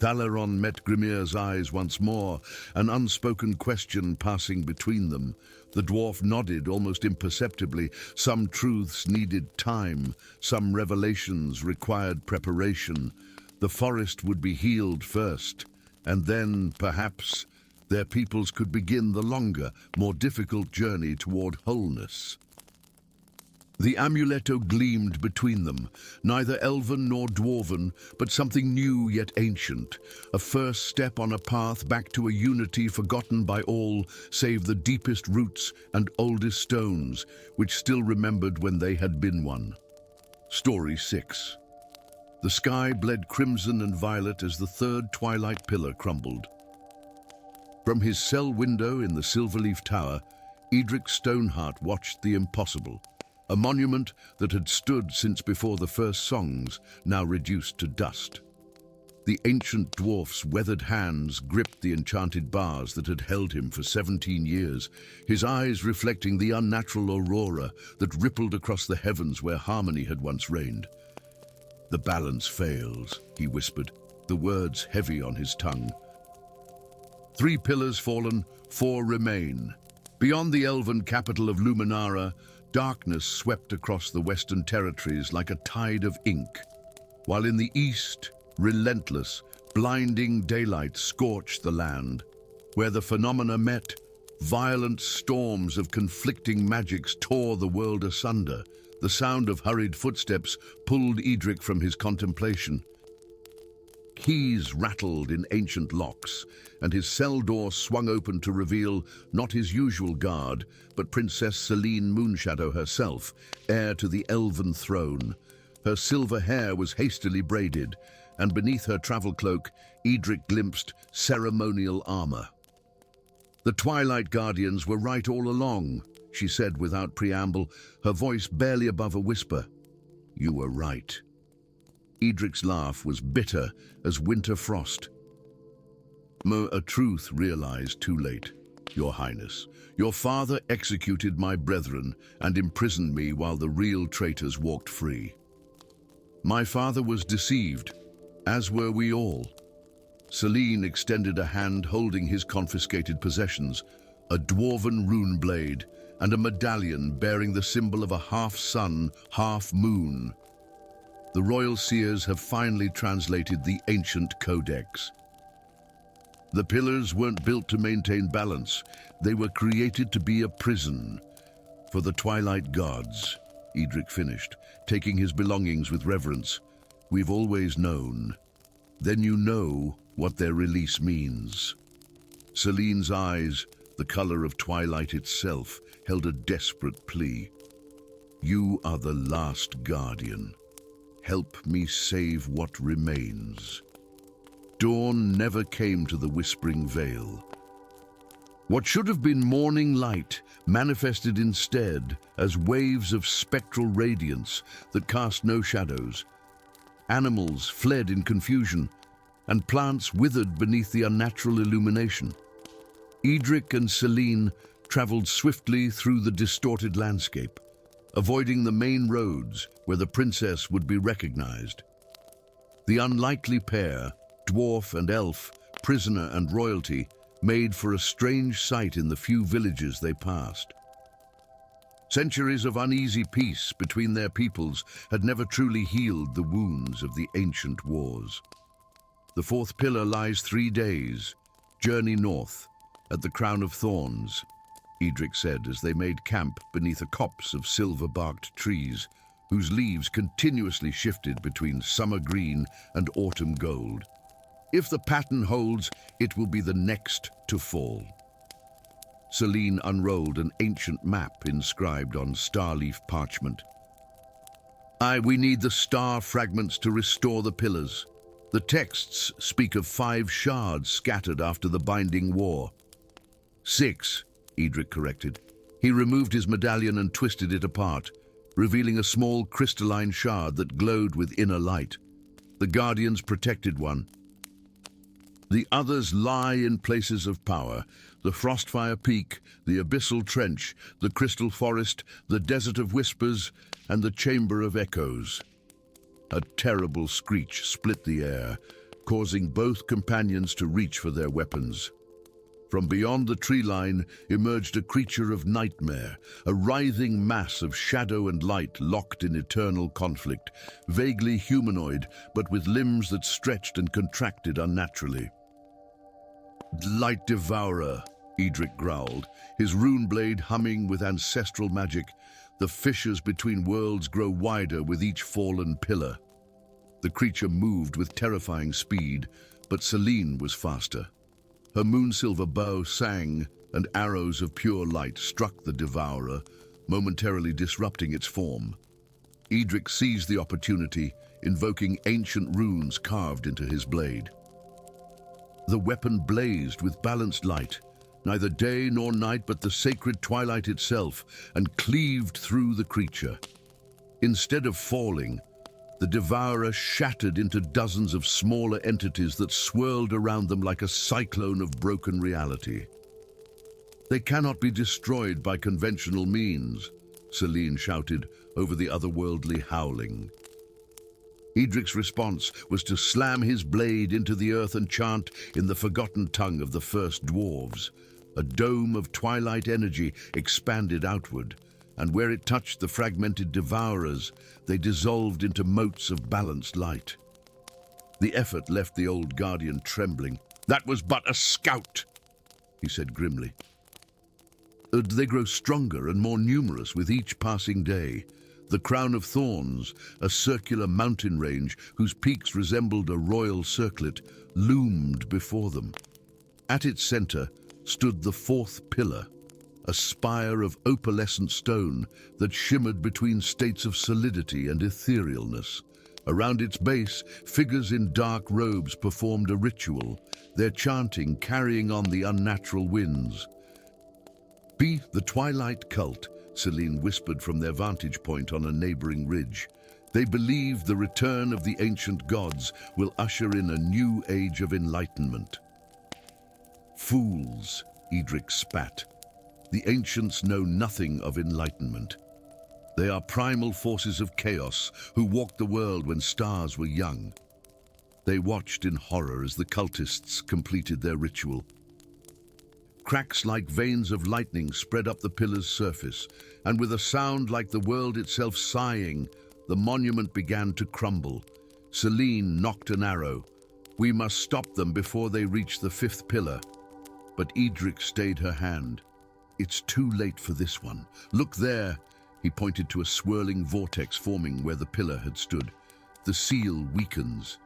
Thalaron met Grimir's eyes once more, an unspoken question passing between them. The dwarf nodded almost imperceptibly. Some truths needed time, some revelations required preparation. The forest would be healed first, and then, perhaps, their peoples could begin the longer, more difficult journey toward wholeness. The amuleto gleamed between them, neither elven nor dwarven, but something new yet ancient, a first step on a path back to a unity forgotten by all save the deepest roots and oldest stones, which still remembered when they had been one. Story 6. The sky bled crimson and violet as the third twilight pillar crumbled. From his cell window in the Silverleaf Tower, Edric Stoneheart watched the impossible. A monument that had stood since before the first songs, now reduced to dust. The ancient dwarf's weathered hands gripped the enchanted bars that had held him for 17 years, his eyes reflecting the unnatural aurora that rippled across the heavens where harmony had once reigned. "The balance fails," he whispered, the words heavy on his tongue. 3 pillars fallen, 4 remain. Beyond the elven capital of Luminara, darkness swept across the western territories like a tide of ink, while in the east, relentless, blinding daylight scorched the land. Where the phenomena met, violent storms of conflicting magics tore the world asunder. The sound of hurried footsteps pulled Edric from his contemplation. Keys rattled in ancient locks, and his cell door swung open to reveal not his usual guard, but Princess Selene Moonshadow herself, heir to the elven throne. Her silver hair was hastily braided, and beneath her travel cloak, Edric glimpsed ceremonial armor. "The Twilight Guardians were right all along," she said without preamble, her voice barely above a whisper. "You were right." Edric's laugh was bitter as winter frost. "A truth realized too late, Your Highness. Your father executed my brethren and imprisoned me while the real traitors walked free. My father was deceived, as were we all." Selene extended a hand holding his confiscated possessions, a dwarven rune blade and a medallion bearing the symbol of a half-sun, half-moon. "The royal seers have finally translated the ancient codex. The pillars weren't built to maintain balance. They were created to be a prison for the Twilight gods," Edric finished, taking his belongings with reverence. "We've always known. Then you know what their release means." Selene's eyes, the color of twilight itself, held a desperate plea. "You are the last guardian. Help me save what remains." Dawn never came to the Whispering Vale. What should have been morning light manifested instead as waves of spectral radiance that cast no shadows. Animals fled in confusion, and plants withered beneath the unnatural illumination. Edric and Selene traveled swiftly through the distorted landscape, avoiding the main roads where the princess would be recognized. The unlikely pair, dwarf and elf, prisoner and royalty, made for a strange sight in the few villages they passed. Centuries of uneasy peace between their peoples had never truly healed the wounds of the ancient wars. "The 4th pillar lies 3 days. Journey north, at the Crown of Thorns," Edric said as they made camp beneath a copse of silver-barked trees, whose leaves continuously shifted between summer green and autumn gold. "If the pattern holds, it will be the next to fall." Celine unrolled an ancient map inscribed on star-leaf parchment. We need the star fragments to restore the pillars. The texts speak of 5 shards scattered after the binding war. 6, Edric corrected. He removed his medallion and twisted it apart, revealing a small crystalline shard that glowed with inner light. The Guardians protected one. The others lie in places of power: the Frostfire Peak, the Abyssal Trench, the Crystal Forest, the Desert of Whispers, and the Chamber of Echoes. A terrible screech split the air, causing both companions to reach for their weapons. From beyond the tree line emerged a creature of nightmare, a writhing mass of shadow and light locked in eternal conflict, vaguely humanoid, but with limbs that stretched and contracted unnaturally. "Light Devourer," Edric growled, his rune blade humming with ancestral magic. The fissures between worlds grow wider with each fallen pillar. The creature moved with terrifying speed, but Celine was faster. Her moon-silver bow sang, and arrows of pure light struck the Devourer, momentarily disrupting its form. Edric seized the opportunity, invoking ancient runes carved into his blade. The weapon blazed with balanced light, neither day nor night but the sacred twilight itself, and cleaved through the creature. Instead of falling, the Devourer shattered into dozens of smaller entities that swirled around them like a cyclone of broken reality. "They cannot be destroyed by conventional means," Celine shouted over the otherworldly howling. Edric's response was to slam his blade into the earth and chant in the forgotten tongue of the first dwarves. A dome of twilight energy expanded outward, and where it touched the fragmented Devourers, they dissolved into motes of balanced light. The effort left the old guardian trembling. "That was but a scout," he said grimly. They grow stronger and more numerous with each passing day. The Crown of Thorns, a circular mountain range whose peaks resembled a royal circlet, loomed before them. At its center stood the 4th pillar, a spire of opalescent stone that shimmered between states of solidity and etherealness. Around its base, figures in dark robes performed a ritual, their chanting carrying on the unnatural winds. "Be the Twilight Cult," Celine whispered from their vantage point on a neighboring ridge. "They believe the return of the ancient gods will usher in a new age of enlightenment." "Fools," Edric spat. "The ancients know nothing of enlightenment. They are primal forces of chaos who walked the world when stars were young." They watched in horror as the cultists completed their ritual. Cracks like veins of lightning spread up the pillar's surface, and with a sound like the world itself sighing, the monument began to crumble. Celine nocked an arrow. "We must stop them before they reach the 5th pillar." But Edric stayed her hand. "It's too late for this one. Look there." He pointed to a swirling vortex forming where the pillar had stood. "The seal weakens."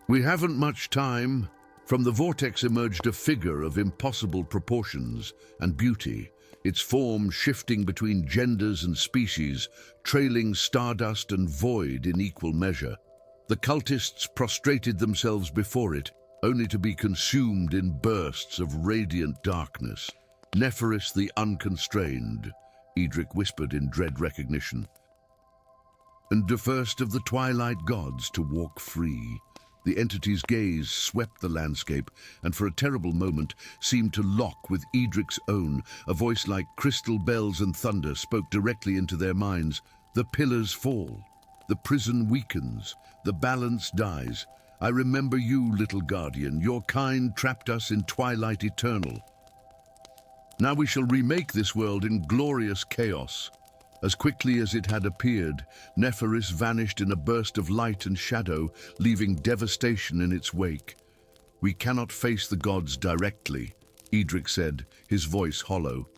"We haven't much time." From the vortex emerged a figure of impossible proportions and beauty, its form shifting between genders and species, trailing stardust and void in equal measure. The cultists prostrated themselves before it, only to be consumed in bursts of radiant darkness. "Neferis the Unconstrained," Edric whispered in dread recognition. "And the first of the Twilight gods to walk free." The entity's gaze swept the landscape, and for a terrible moment seemed to lock with Edric's own. A voice like crystal bells and thunder spoke directly into their minds. "The pillars fall. The prison weakens. The balance dies. I remember you, little guardian. Your kind trapped us in twilight eternal. Now we shall remake this world in glorious chaos." As quickly as it had appeared, Neferis vanished in a burst of light and shadow, leaving devastation in its wake. "We cannot face the gods directly," Edric said, his voice hollow.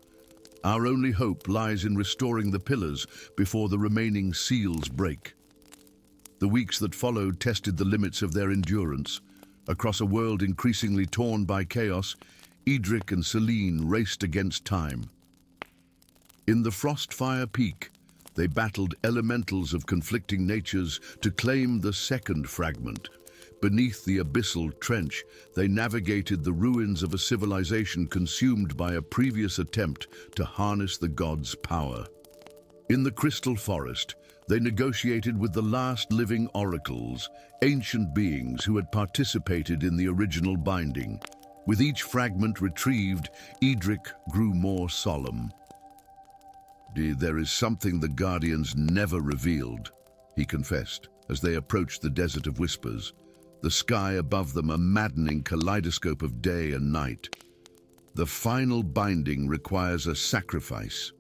"Our only hope lies in restoring the pillars before the remaining seals break." The weeks that followed tested the limits of their endurance. Across a world increasingly torn by chaos, Edric and Selene raced against time. In the Frostfire Peak, they battled elementals of conflicting natures to claim the second fragment. Beneath the abyssal trench, they navigated the ruins of a civilization consumed by a previous attempt to harness the gods' power. In the Crystal Forest, they negotiated with the last living oracles, ancient beings who had participated in the original binding. With each fragment retrieved, Edric grew more solemn. "There is something the Guardians never revealed," he confessed, as they approached the Desert of Whispers, the sky above them a maddening kaleidoscope of day and night. "The final binding requires a sacrifice."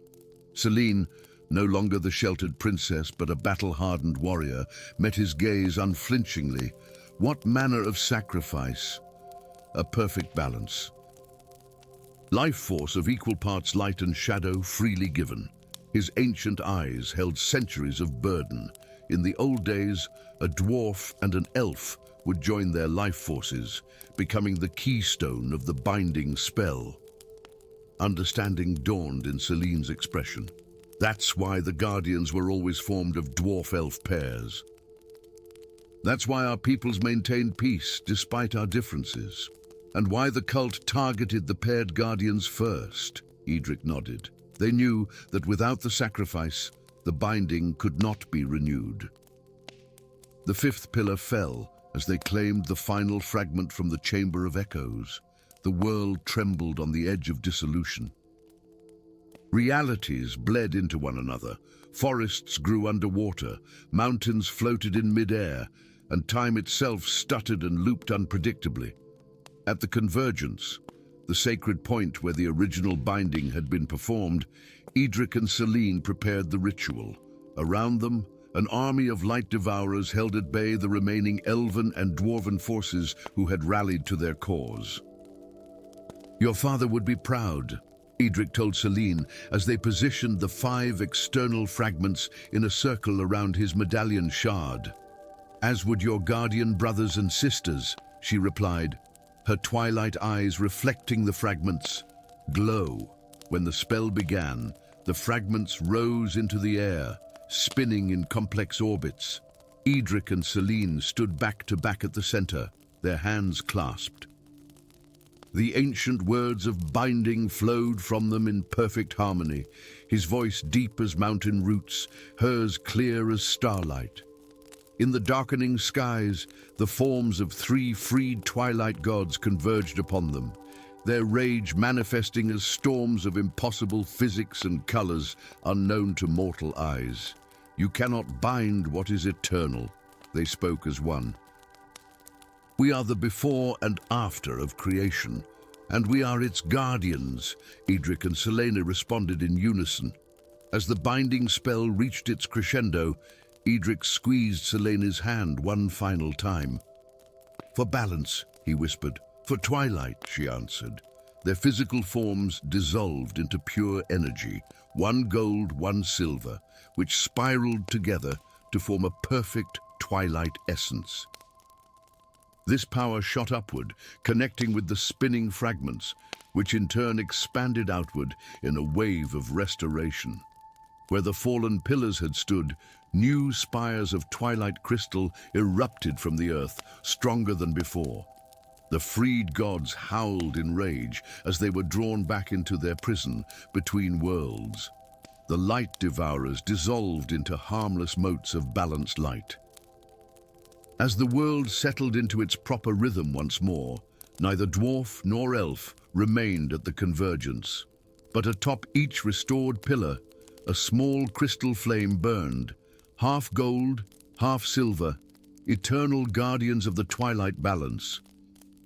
Selene, no longer the sheltered princess but a battle-hardened warrior, met his gaze unflinchingly. What manner of sacrifice? A perfect balance. Life force of equal parts light and shadow freely given. His ancient eyes held centuries of burden. In the old days, a dwarf and an elf would join their life forces, becoming the keystone of the binding spell. Understanding dawned in Selene's expression. That's why the Guardians were always formed of dwarf-elf pairs. That's why our peoples maintained peace despite our differences. And why the cult targeted the paired Guardians first, Edric nodded. They knew that without the sacrifice, the binding could not be renewed. The fifth pillar fell as they claimed the final fragment from the Chamber of Echoes. The world trembled on the edge of dissolution. Realities bled into one another. Forests grew underwater, mountains floated in mid-air, and time itself stuttered and looped unpredictably. At the convergence, the sacred point where the original binding had been performed, Edric and Selene prepared the ritual. Around them, an army of light devourers held at bay the remaining elven and dwarven forces who had rallied to their cause. "Your father would be proud," Edric told Selene as they positioned the 5 external fragments in a circle around his medallion shard. "As would your guardian brothers and sisters," she replied, her twilight eyes reflecting the fragments' glow. When the spell began, the fragments rose into the air, spinning in complex orbits. Edric and Selene stood back to back at the center, their hands clasped. The ancient words of binding flowed from them in perfect harmony, his voice deep as mountain roots, hers clear as starlight. In the darkening skies, the forms of 3 freed twilight gods converged upon them, their rage manifesting as storms of impossible physics and colors unknown to mortal eyes. "You cannot bind what is eternal," they spoke as one. "We are the before and after of creation, and we are its guardians," Edric and Selene responded in unison. As the binding spell reached its crescendo, Edric squeezed Selene's hand one final time. "For balance," he whispered. "For twilight," she answered. Their physical forms dissolved into pure energy, one gold, one silver, which spiraled together to form a perfect twilight essence. This power shot upward, connecting with the spinning fragments, which in turn expanded outward in a wave of restoration. Where the fallen pillars had stood, new spires of twilight crystal erupted from the earth, stronger than before. The freed gods howled in rage as they were drawn back into their prison between worlds. The light devourers dissolved into harmless motes of balanced light. As the world settled into its proper rhythm once more, neither dwarf nor elf remained at the convergence. But atop each restored pillar, a small crystal flame burned, half gold, half silver, eternal guardians of the twilight balance.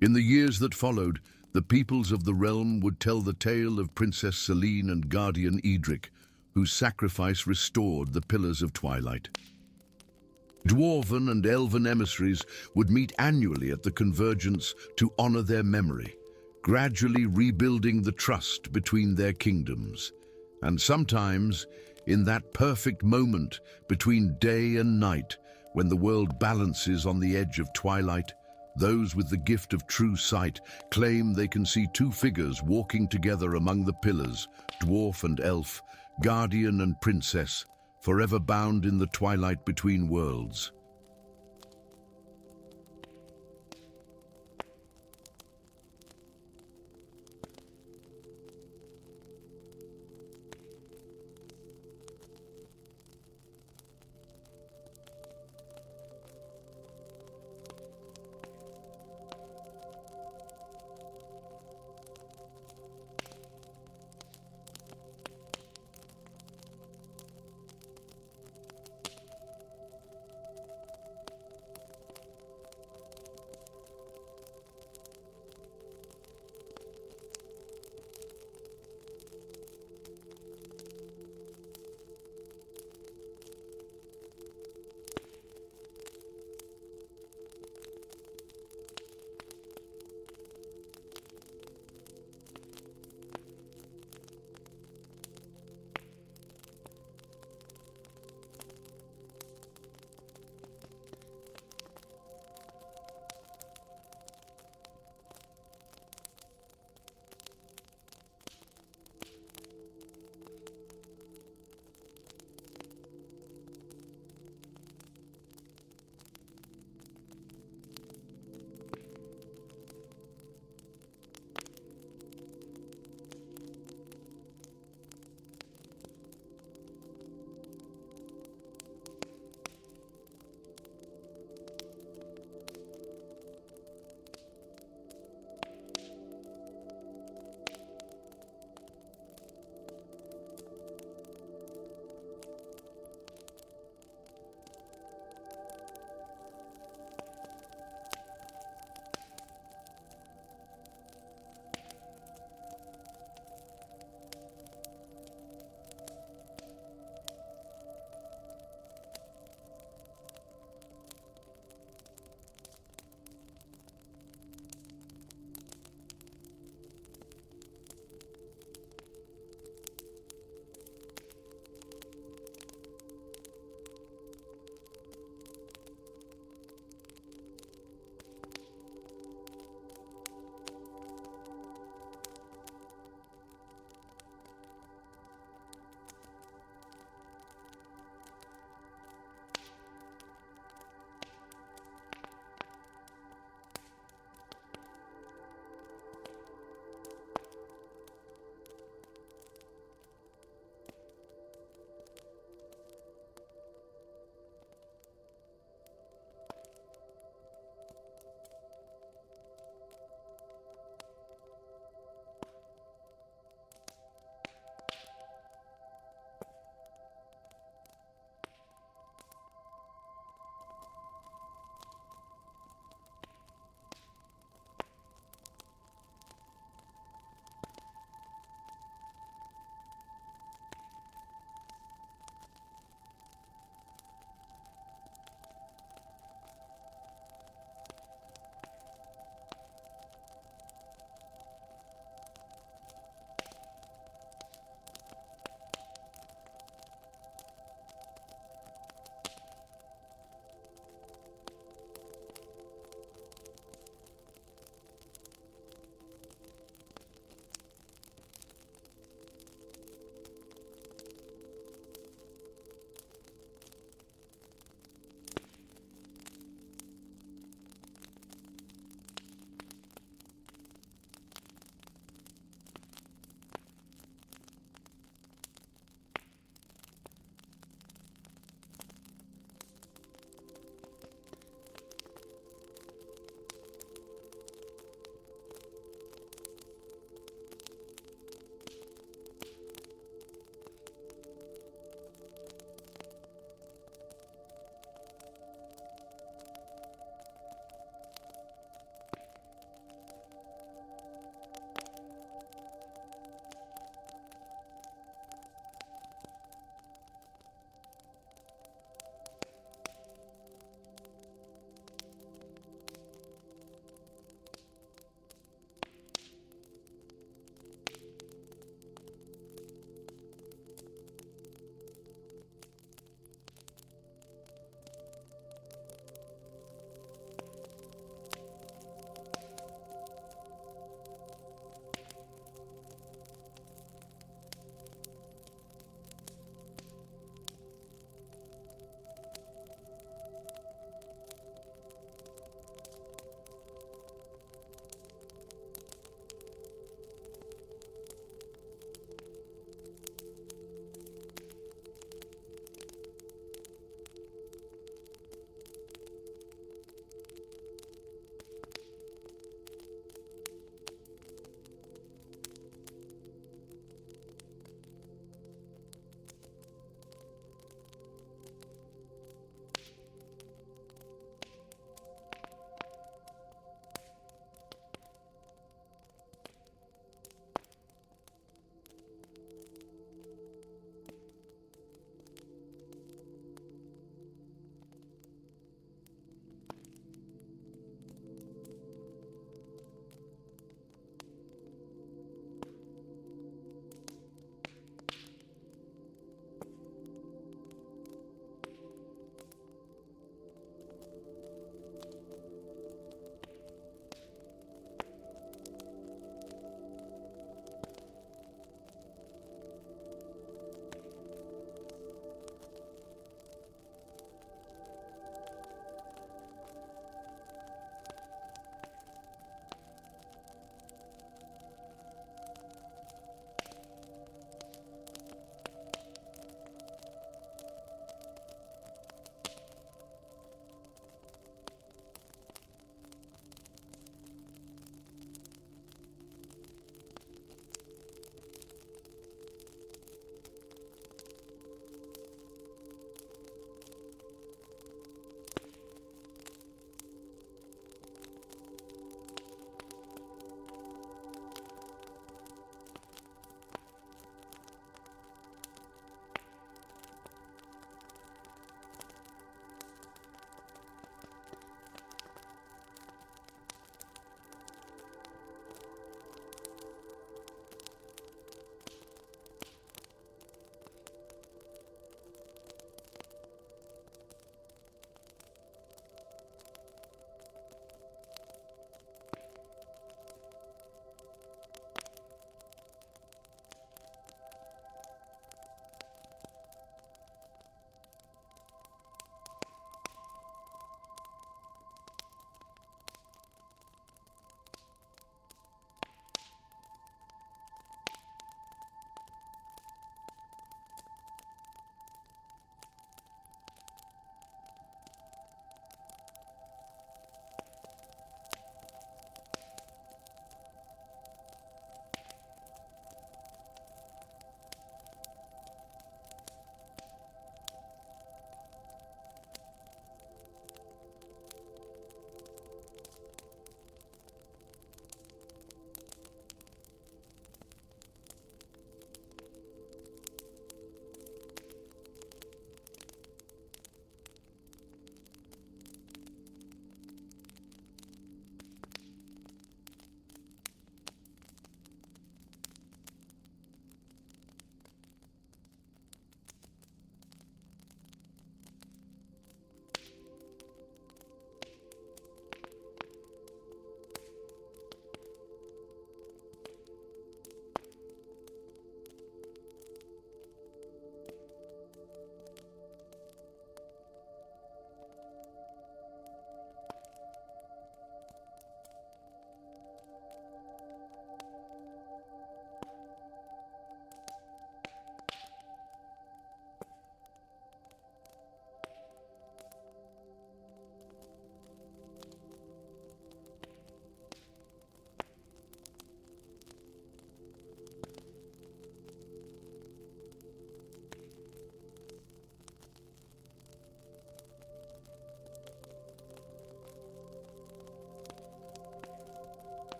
In the years that followed, the peoples of the realm would tell the tale of Princess Selene and Guardian Edric, whose sacrifice restored the pillars of twilight. Dwarven and elven emissaries would meet annually at the convergence to honor their memory, gradually rebuilding the trust between their kingdoms. And sometimes, in that perfect moment between day and night, when the world balances on the edge of twilight, Those with the gift of true sight claim they can see two figures walking together among the pillars, dwarf and elf, guardian and princess, forever bound in the twilight between worlds.